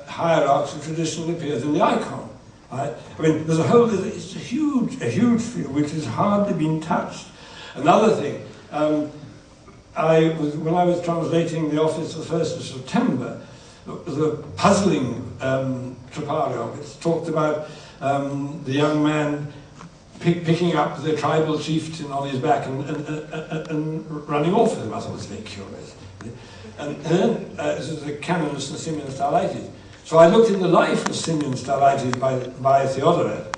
hierarchs who traditionally appears in the icon. Right? I mean, it's a huge field which has hardly been touched. Another thing, when I was translating the Office of the 1st of September, the puzzling troparion, it talked about the young man picking up the tribal chieftain on his back and running off with him. I thought it was very curious. And then this is the canon of St. Simeon Stylites. So I looked in the life of Simeon Stylites by Theodoret,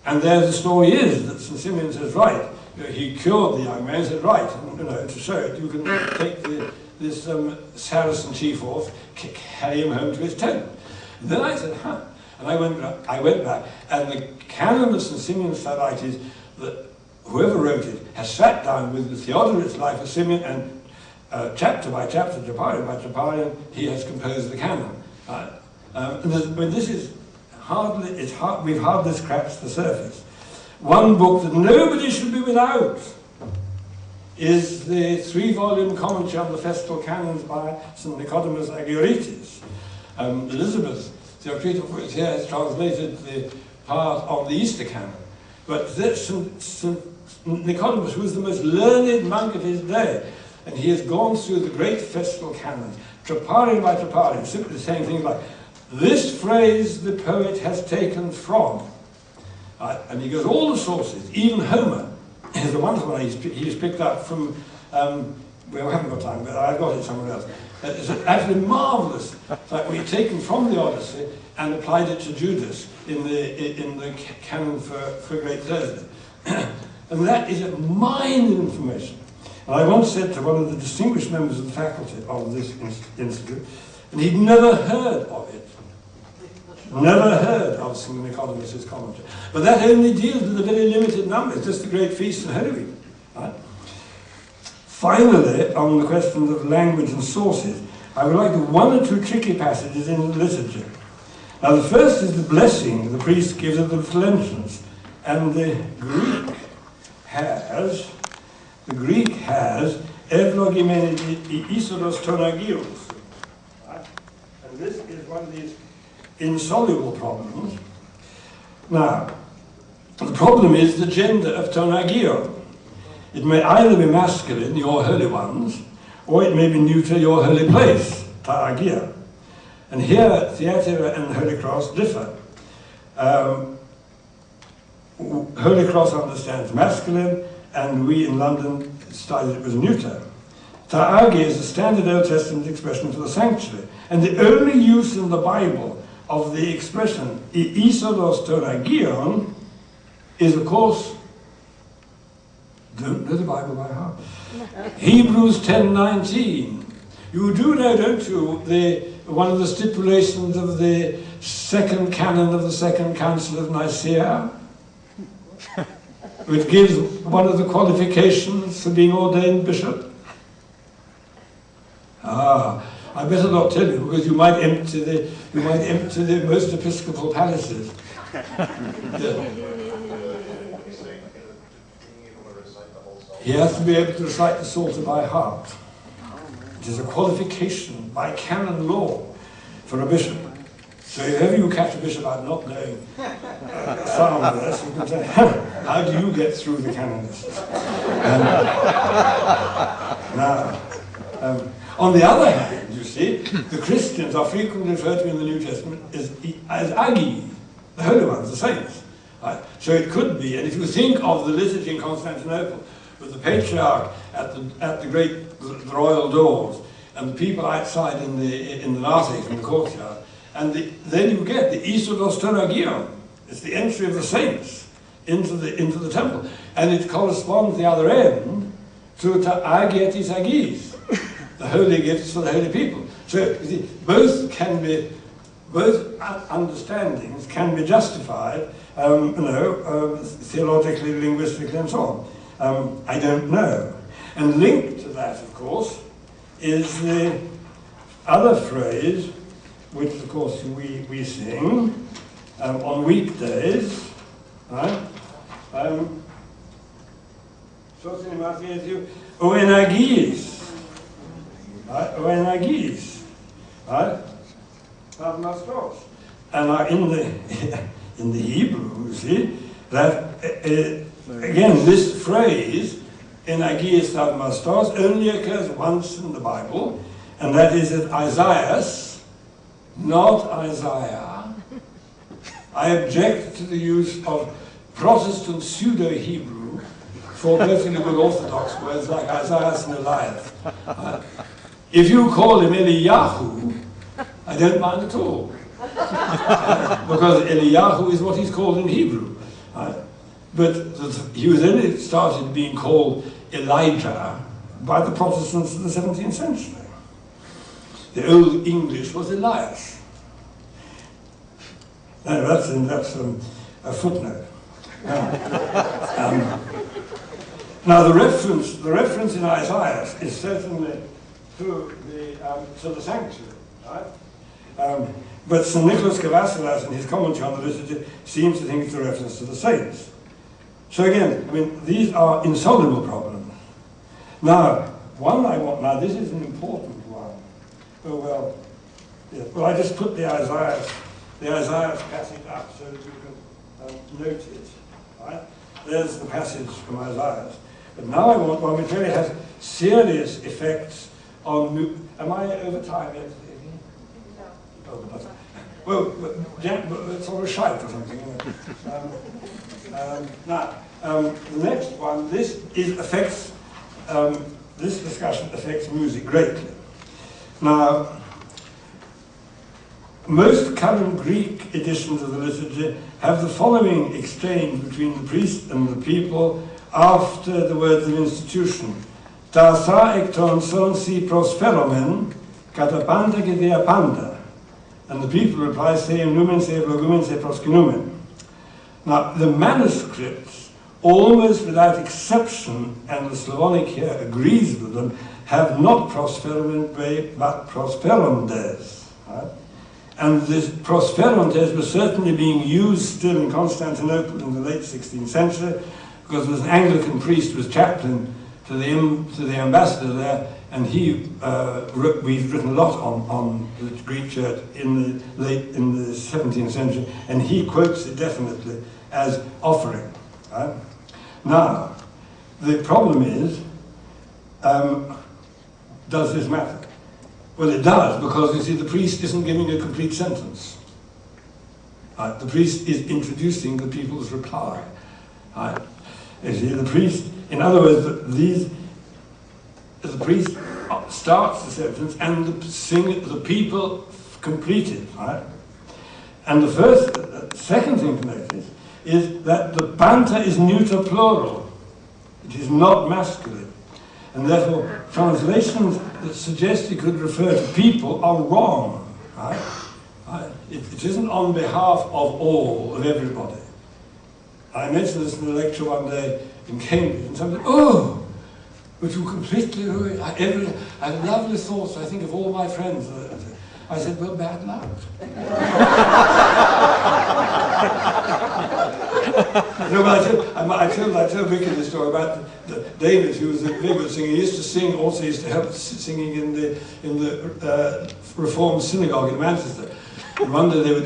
and there the story is that St. Simeon says, right, he cured the young man, he said, right, to show it, you can take this Saracen chief off, carry him home to his tent. And then I said, huh. And I went back, and the canon of St. Simeon Stylites, that whoever wrote it, has sat down with the Theodoret's life of Simeon, and chapter by chapter, troparion by troparion, he has composed the canon. And this is we've hardly scratched the surface. One book that nobody should be without is the 3-volume commentary on the festal canons by St. Nicodemus Agoritis. Elizabeth Theocritus here has translated the part of the Easter canon. But St. Nicodemus, who was the most learned monk of his day, and he has gone through the great festal canons, troparion by troparion, simply saying things like, this phrase the poet has taken from, and he goes all the sources, even Homer is a wonderful one he's picked up from, well, we haven't got time, but I've got it somewhere else. It's actually marvellous. It's like we've taken from the Odyssey and applied it to Judas in the canon for Great Thursday. And that is a mine of information. And I once said to one of the distinguished members of the faculty of this institute, and he'd never heard of it. Never heard of St. Nicodemus's commentary. But that only deals with a very limited number. It's just the great feast and Holy Week. Right? Finally, on the questions of language and sources, I would like to one or two tricky passages in the liturgy. Now, the first is the blessing the priest gives at the little entrance. And the Greek has Evlogimen Isodos Tonagios. Right? And this is one of these insoluble problems. Now, the problem is the gender of tonagion. It may either be masculine, your holy ones, or it may be neuter, your holy place, ta'agia. And here, Theatira and Holy Cross differ. Holy Cross understands masculine, and we in London decided it was neuter. Ta'agia is the standard Old Testament expression for the sanctuary, and the only use in the Bible of the expression Isodos tonagion is, of course, don't know the Bible by heart. Hebrews 10:19. You do know, don't you, one of the stipulations of the second canon of the Second Council of Nicaea, which gives one of the qualifications for being ordained bishop? I better not tell you, because you might empty the most episcopal palaces. He has to be able to recite the Psalter by heart. It is a qualification by canon law for a bishop. So if ever you catch a bishop out not knowing Psalm verse, you can say, how do you get through the canonists? On the other hand, you see, the Christians are frequently referred to in the New Testament as agi, the holy ones, the saints. Right? So it could be, and if you think of the liturgy in Constantinople, with the patriarch at the royal doors, and the people outside in the narthex, in the courtyard, and then you get the Isodos tonagion. It's the entry of the saints into the temple, and it corresponds the other end to agietis agis, the holy gifts for the holy people. So you see, both can be both understandings can be justified, theologically, linguistically, and so on. I don't know. And linked to that, of course, is the other phrase, which, of course, we sing on weekdays, right? O energies, right? O energies, right? And in the Hebrew, you see, that again, this phrase, energies thaumastos, only occurs once in the Bible, and that is in Isaiah, not Isaiah. I object to the use of Protestant pseudo-Hebrew for perfectly good Orthodox words like Isaiah and Elias. If you call him Eliyahu, I don't mind at all. Because Eliyahu is what he's called in Hebrew. But he was only started being called Elijah by the Protestants of the 17th century. The Old English was Elias. No, that's a footnote. Now the reference in Isaiah is certainly to the sanctuary, right? But St. Nicholas Cavasilas, in his commentary on the liturgy, seems to think it's a reference to the saints. So again, I mean, these are insoluble problems. Now, now this is an important one. Oh well, yeah. Well, I just put the Isaiah passage up so that you can note it. Right? There's the passage from Isaiah. But now I want one which really has serious effects on. Am I over time yet? No. Well, it's all a shite or something. Now, the next one. This discussion affects music greatly. Now, most current Greek editions of the liturgy have the following exchange between the priest and the people after the words of institution. Ta sa ekton son si prosperomen, katapanta gedea panda. And the people reply, se numen, se vlogumen, se proskinumen. Now, the manuscripts, almost without exception, and the Slavonic here agrees with them, have not prosperomen, but prosperondes. Right? And this prosperondes was certainly being used still in Constantinople in the late 16th century, because there was an Anglican priest who was chaplain to the ambassador there, and we've written a lot on the Greek church in the 17th century, and he quotes it definitely as offering. Right? Now, the problem is, does this matter? Well, it does, because you see, the priest isn't giving a complete sentence. Right? The priest is introducing the people's reply. Right? You see, the priest, in other words, the priest starts the sentence and the people complete it. Right? And the second thing to notice is that the panta is neuter plural. It is not masculine. And therefore, translations that suggest it could refer to people are wrong. Right? It isn't on behalf of all, of everybody. I mentioned this in a lecture one day in Cambridge, and somebody said, oh, but you completely ruined. I have lovely thoughts, I think, of all my friends. I said, well, bad luck. No, but I tell Vicky the story about David, who was a very good singer. He used to sing, also used to help singing in the Reformed synagogue in Manchester. And one day they were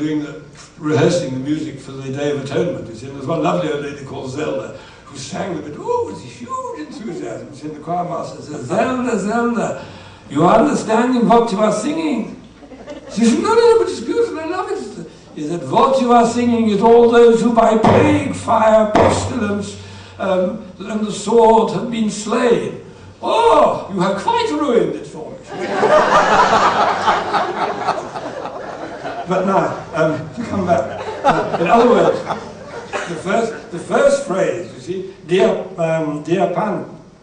rehearsing the music for the Day of Atonement. You see, and there was one lovely old lady called Zelda who sang the bit, with huge enthusiasm. You see, and the choir master said, Zelda, Zelda, you are understanding what you are singing? She said, no, but it's beautiful, I love it. He said, what you are singing is all those who by plague, fire, pestilence, and the sword have been slain. Oh, you have quite ruined it for me. But now, to come back. In other words, the first phrase, you see, dia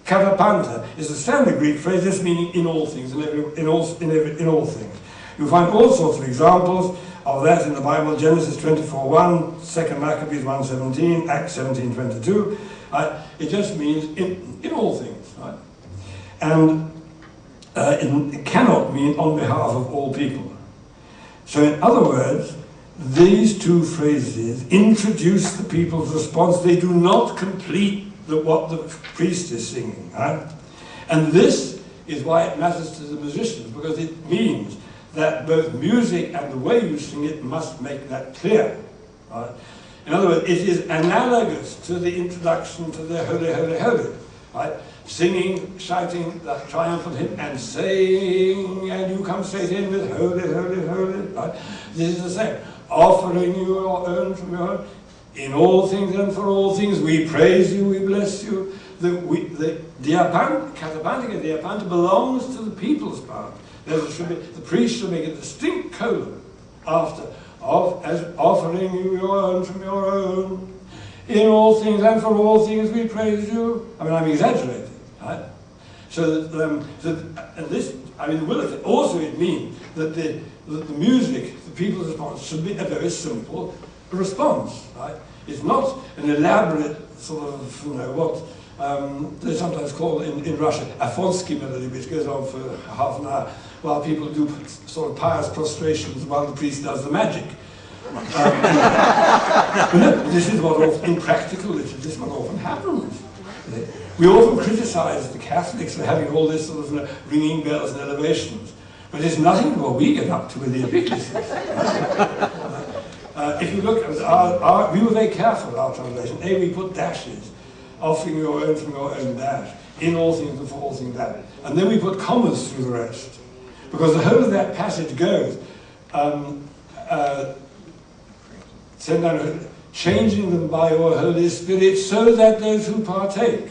katapanta, is a standard Greek phrase, just meaning in all things, in all things. You find all sorts of examples of that in the Bible: Genesis 24:1, 2 Maccabees 1:17, Acts 17:22. It just means in all things, right? And it cannot mean on behalf of all people. So in other words, these two phrases introduce the people's response. They do not complete what the priest is singing, right? And this is why it matters to the musicians, because it means that both music and the way you sing it must make that clear, right? In other words, it is analogous to the introduction to the Holy, Holy, Holy, right? Singing, shouting the triumphant hymn and saying, and you come straight in with Holy, Holy, Holy, right? This is the same. Offering you your own from your own. In all things and for all things, we praise you, we bless you. The katapantika, diapanta, belongs to the people's part. The priest should make a distinct colon after, as offering you your own from your own. In all things and for all things we praise you. I mean, I'm exaggerating, right? So and this, I mean, also it means that the music, the people's response, should be a very simple response, right? It's not an elaborate sort of, what they sometimes call in Russia a Afonsky melody, which goes on for half an hour while people do sort of pious prostrations while the priest does the magic. But no, this is what often, in practical liturgy, this is what often happens. We often criticize the Catholics for having all this sort of ringing bells and elevations, but it's nothing to what we get up to with the epiclesis. If you look at we were very careful with our translation. We put dashes, offering your own from your own dash, in all things and for all things that. And then we put commas through the rest. Because the whole of that passage goes, send down, changing them by your Holy Spirit so that those who partake.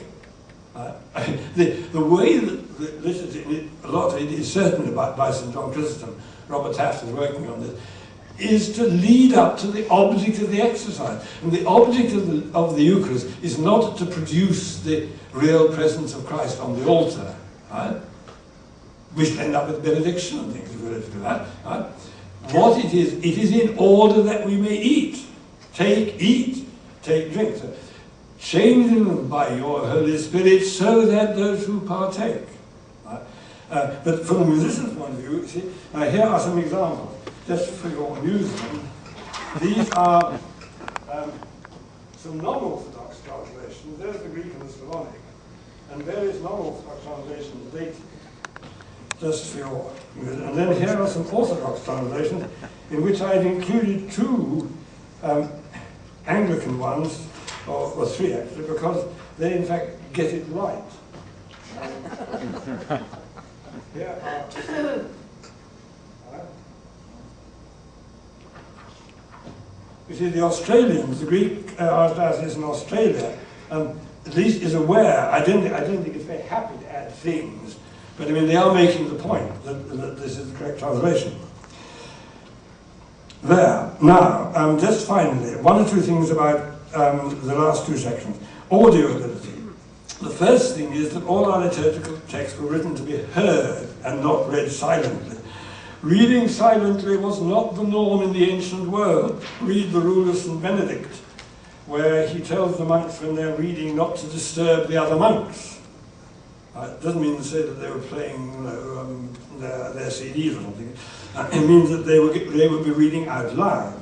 The way that the liturgy, a lot of it is certainly by St. John Chrysostom, Robert Taft is working on this, is to lead up to the object of the exercise. And the object of the Eucharist is not to produce the real presence of Christ on the altar, right? We should end up with benediction and things if we do that, right? What it is in order that we may eat, take, drink. So, changing them by your Holy Spirit so that those who partake. Right? But from the musician's point of view, you see, here are some examples. Just for your amusement, these are some non-Orthodox translations. There's the Greek and the Slavonic, and various non-Orthodox translations dated. Just for your amusement. And then here are some Orthodox translations, in which I've included two Anglican ones, or three actually, because they in fact get it right. Here are... You see, the Australians, the Greek Archdiocese in Australia, at least is aware. I don't think it's very happy to add things, but I mean they are making the point that this is the correct translation. There. Now, just finally, one or two things about the last two sections. Audioability. The first thing is that all our liturgical texts were written to be heard and not read silently. Reading silently was not the norm in the ancient world. Read the Rule of St. Benedict, where he tells the monks when they're reading not to disturb the other monks. It doesn't mean to say that they were playing their CDs or something. It means that they would be reading out loud.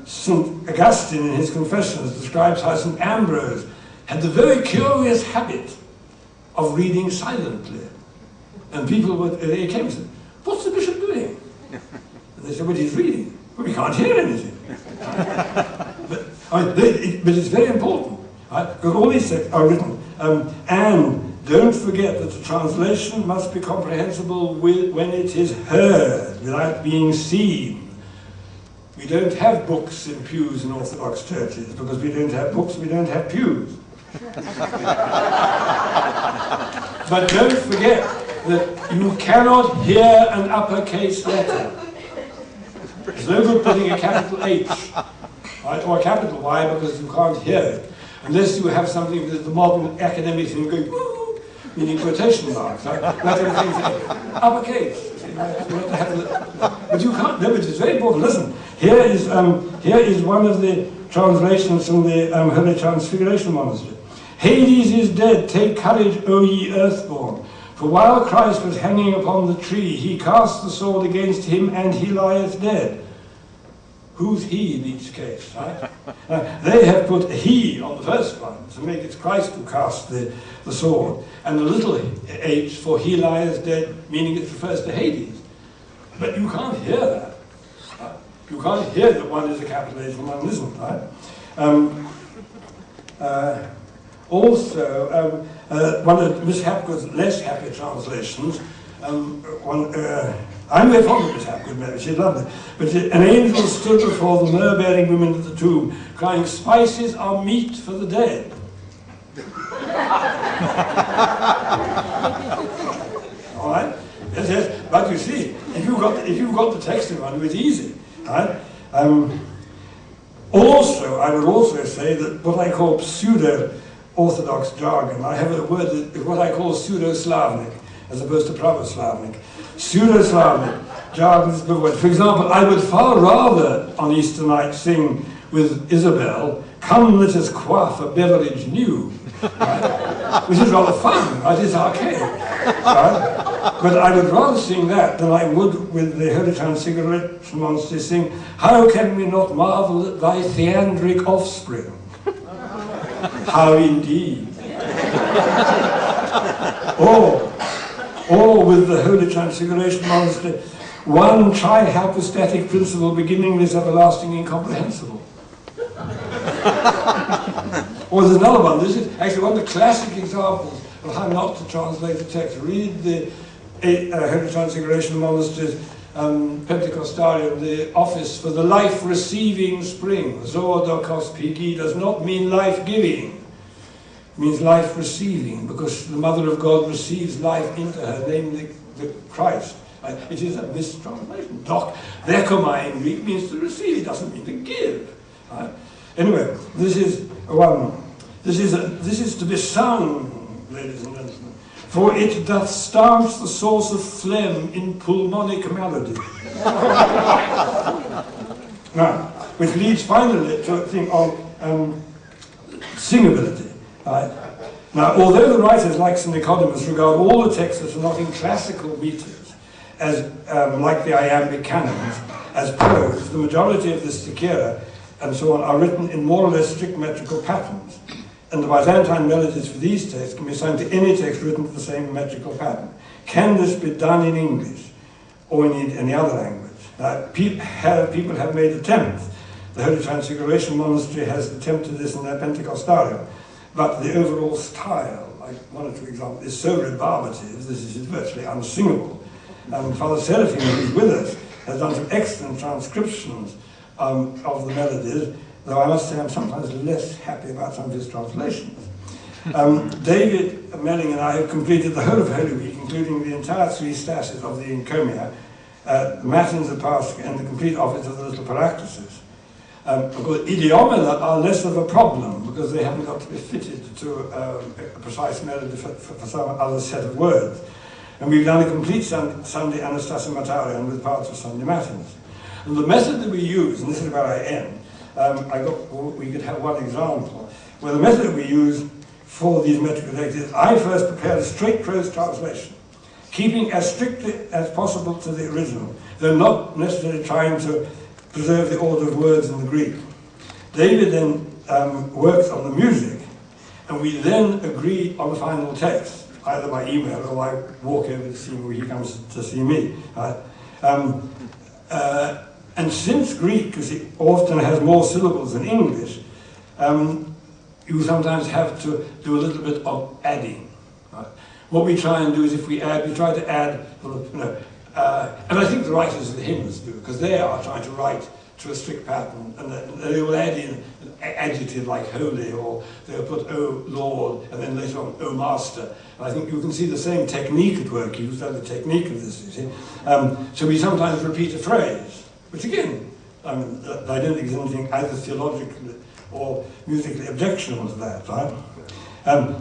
St. Augustine in his Confessions describes how St. Ambrose had the very curious habit of reading silently. And people they came and said, "What's the bishop doing?" And they said, "Well, he's reading." "Well, we can't hear anything." but it's very important, right? Because all these texts are written. And don't forget that the translation must be comprehensible when it is heard, without being seen. We don't have books in pews in Orthodox churches, because we don't have books, we don't have pews. But don't forget that you cannot hear an uppercase letter. There's no good putting a capital H, right, or a capital Y, because you can't hear it, unless you have something that the modern academics are going, woo, meaning quotation marks, right? That kind of thing. Uppercase. But you can't, no, but it's very important. Listen, here is one of the translations from the Holy Transfiguration Monastery. Hades is dead, take courage, O ye earthborn. For while Christ was hanging upon the tree, he cast the sword against him, and he lieth dead. Who's he in each case, right? They have put he on the first one to make it Christ who cast the sword. And the little h for he lieth dead, meaning it refers to Hades. But you can't hear that. Right? You can't hear that one is a capital H and one isn't, right? Also, one of Miss Hapgood's less happy translations, I'm very fond of Miss Hapgood, maybe, she's lovely. But an angel stood before the myrrh-bearing women at the tomb, crying, spices are meat for the dead. All right? Yes, yes. But you see, if you've got the text in front of you, it's easy. Right? Also, I would also say that what I call pseudo-Orthodox jargon, I have a word that is what I call pseudo-Slavnic, as opposed to proto-Slavnic. Pseudo-Slavic jargon is the word. For example, I would far rather on Easter night sing with Isabel, come let us quaff a beverage new, right? Which is rather fun, right? It's archaic, right? But I would rather sing that than I would with the Holy Transfiguration Monastery sing, how can we not marvel at thy theandric offspring? How indeed. Or with the Holy Transfiguration Monastery, one tri-hypostatic principle, beginningless, everlasting, incomprehensible. Or there's another one. This is actually one of the classic examples of how not to translate the text. Read the Holy Transfiguration Monastery's Pentecostarium, the office for the life-receiving spring. Zoodokos pigi does not mean life-giving. Means life receiving, because the Mother of God receives life into her, namely the Christ. It is a mistranslation. Dekomai in Greek means to receive, it doesn't mean to give. Anyway, this is one. This is to be sung, ladies and gentlemen, for it doth stanch the source of phlegm in pulmonic malady. Now, which leads finally to a thing of singability. Right. Now, although the writers like St. Nicodemus regard all the texts that are not in classical meters, as like the iambic canons, as prose, the majority of the stichera and so on are written in more or less strict metrical patterns, and the Byzantine melodies for these texts can be assigned to any text written to the same metrical pattern. Can this be done in English or in any other language? People have made attempts. The Holy Transfiguration Monastery has attempted this in their Pentecostarium. But the overall style, like one or two examples, is so rebarbative, this is virtually unsingable. Father Seraphim, who's with us, has done some excellent transcriptions of the melodies, though I must say I'm sometimes less happy about some of his translations. David Melling and I have completed the whole of Holy Week, including the entire 3 stases of the Encomia, the Matins of Pascha, and the complete office of the Little Paraclesis. Because idiomata are less of a problem because they haven't got to be fitted to a precise melody for some other set of words. And we've done a complete Sunday Anastasimataria with parts of Sunday Matins. And the method that we use, and this is where I end, we could have one example, where the method that we use for these metrical texts is I first prepared a straight prose translation, keeping as strictly as possible to the original, though not necessarily trying to preserve the order of words in the Greek. David then works on the music, and we then agree on the final text, either by email or I walk over to see him or he comes to see me. Right? And since Greek, because it often has more syllables than English, you sometimes have to do a little bit of adding. Right? What we try and do is if we try to add, and I think the writers of the hymns do, because they are trying to write to a strict pattern, and they will add in an adjective like holy, or they'll put O Lord, and then later on O Master. And I think you can see the same technique at work. You study the technique of this, you see. So we sometimes repeat a phrase, which again, I don't think there's anything either theologically or musically objectionable to that, right?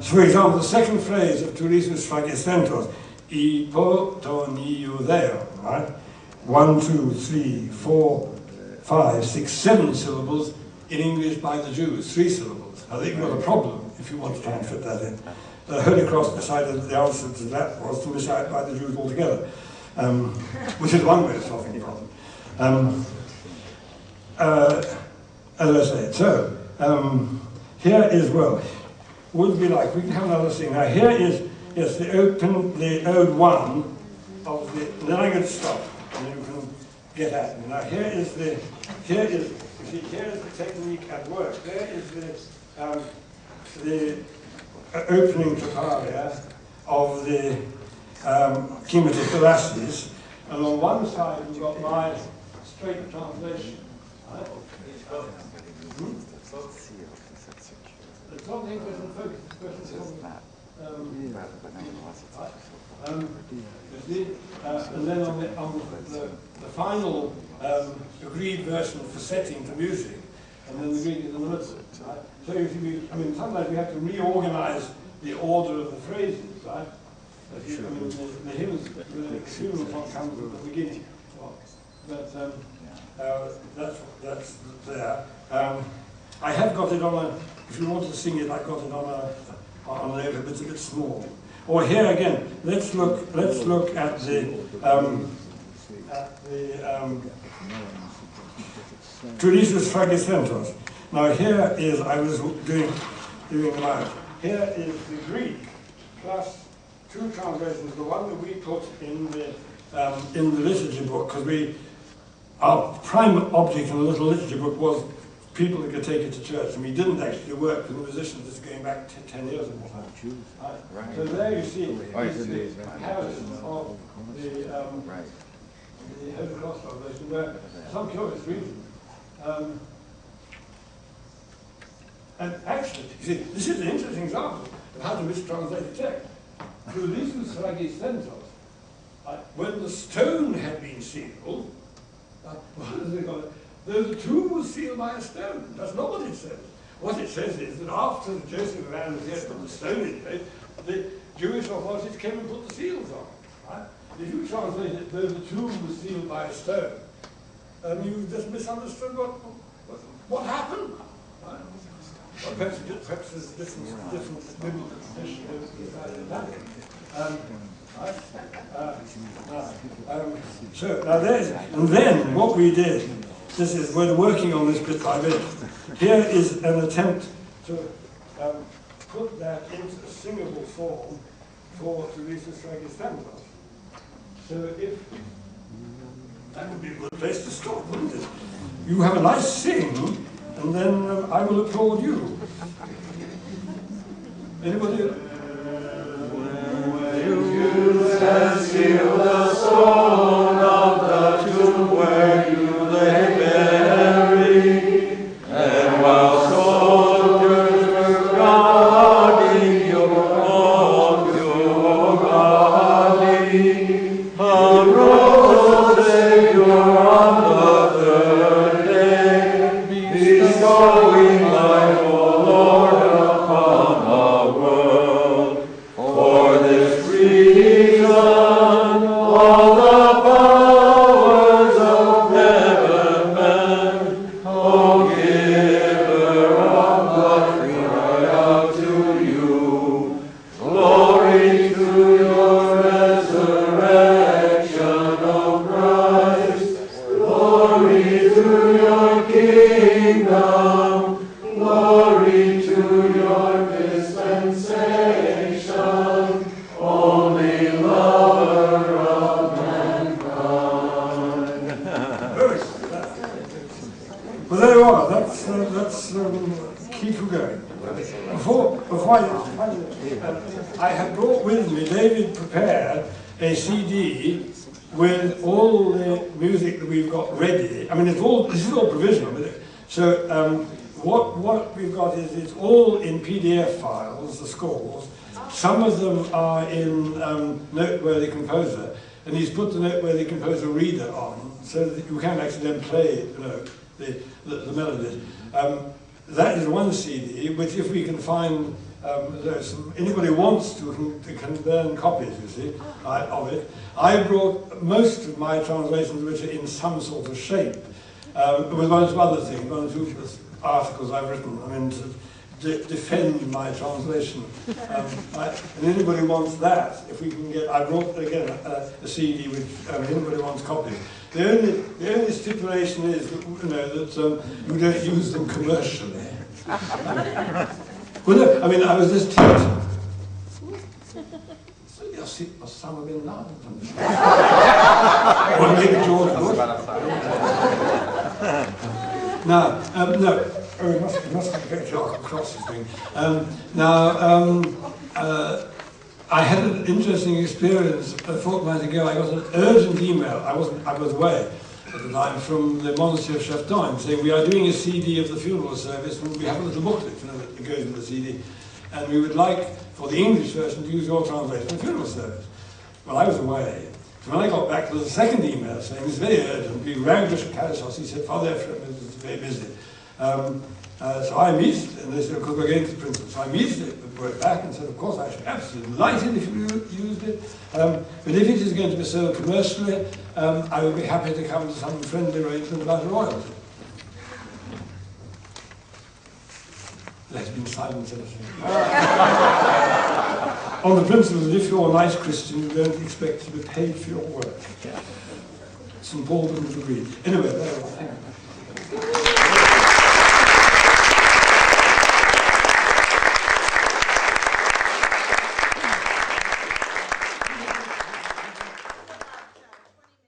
So for example, the second phrase of Turismus Fragescentos, I po to ni you there, right? 1, 2, 3, 4, 5, 6, 7 syllables in English by the Jews, 3 syllables. I think you've got a problem if you want to try and fit that in. The Holy Cross decided the answer to that was to miss out by the Jews altogether, which is one way of solving the problem. As I say, so here is, well, would be like, we can have another thing. Now here is, yes, the ode 1 of the, then I'm going to stop, and you can get at me. Now here is the, you see, here is the technique at work. There is the opening traparia of the Keynote Lash, and on one side you've got my straight translation. Right? It's not the English and focus, it's and then on the final agreed version for setting to music, and then the Greek in the middle. Right? So if you, I mean, sometimes we have to reorganize the order of the phrases, right? I mean, the hymns, the funeral song comes at the beginning. But that's there. I have got it on a, if you want to sing it, I've got it on an over, but it's a bit small. Or here again, let's look at the Traditus Fragicentos. Now here is, I was doing them out. Here is the Greek plus 2 translations, the one that we put in the liturgy book, because our prime object in the little liturgy book was people that could take it to church, and we didn't actually work with the musicians. This is going back 10 years ago. Right. So there you see is the comparison of the Holy Cross translation, where for some curious reason. And actually, you see, this is an interesting example of how to mistranslate a text. Traditus Fragicentos, when the stone had been sealed, the tomb was sealed by a stone. That's not what it says. What it says is that after Joseph of Arimathea put the stone in place, the Jewish authorities came and put the seals on it. Right? If you translate it, though the tomb was sealed by a stone, you just misunderstood what happened. Right? Well, perhaps there's different biblical tradition in that. So now and then what we did, this is, we're working on this bit by bit. Here is an attempt to put that into a singable form for Traditus Fragicentos. So if, that would be a good place to stop, wouldn't it? You have a nice sing, and then I will applaud you. Anybody? And seal the stone of the tomb where you lay buried, and while soldiers were guarding your body, arose Savior on the 3rd day, bestowing life, O Lord, upon the world. For this reason, all the powers of heaven bend, O Giver of blood, cry out to you. Glory to your resurrection, O Christ. Glory to your kingdom. Glory to your dispensation. Only lover of mankind. Well, there you are. That's keep you going. Before I had brought with me, David prepared a CD with all the music that we've got ready. I mean, this is all provisional. So what we've got is it's all in PDF files, the scores. Some of them are in Noteworthy Composer, and he's put the Noteworthy Composer reader on, so that you can actually then play the melodies. That is one CD, which if we can find Anybody wants to can burn copies, you see, of it. I brought most of my translations which are in some sort of shape, with one or two other things, one or two articles I've written, to defend my translation. And anybody wants that, if we can get, I brought again a CD which anybody wants copies. The only stipulation is that, that you don't use them commercially. Well, no, I was just teaching. Osama bin Laden. Or maybe George Bush. Now, no. Oh, it must be very dark across this thing. I had an interesting experience a fortnight ago. I got an urgent email. I was away at the time from the monastery of Cheftain saying we are doing a CD of the funeral service and we have a little booklet that goes with the CD, and we would like for the English version to use your translation of the funeral service. Well, I was away. So when I got back, there was a second email saying it's very urgent. We rang Bishop Kalisos. He said Father Ephrem is very busy. So I immediately, and they said, because we're going to the principal, so I immediately wrote back and said, of course, I should be absolutely delighted if you used it. But if it is going to be sold commercially, I would be happy to come to some friendly arrangement about a royalty. There's been silence ever since. On the principle that if you're a nice Christian, you don't expect to be paid for your work. St. Paul wouldn't agree. Anyway, there we go.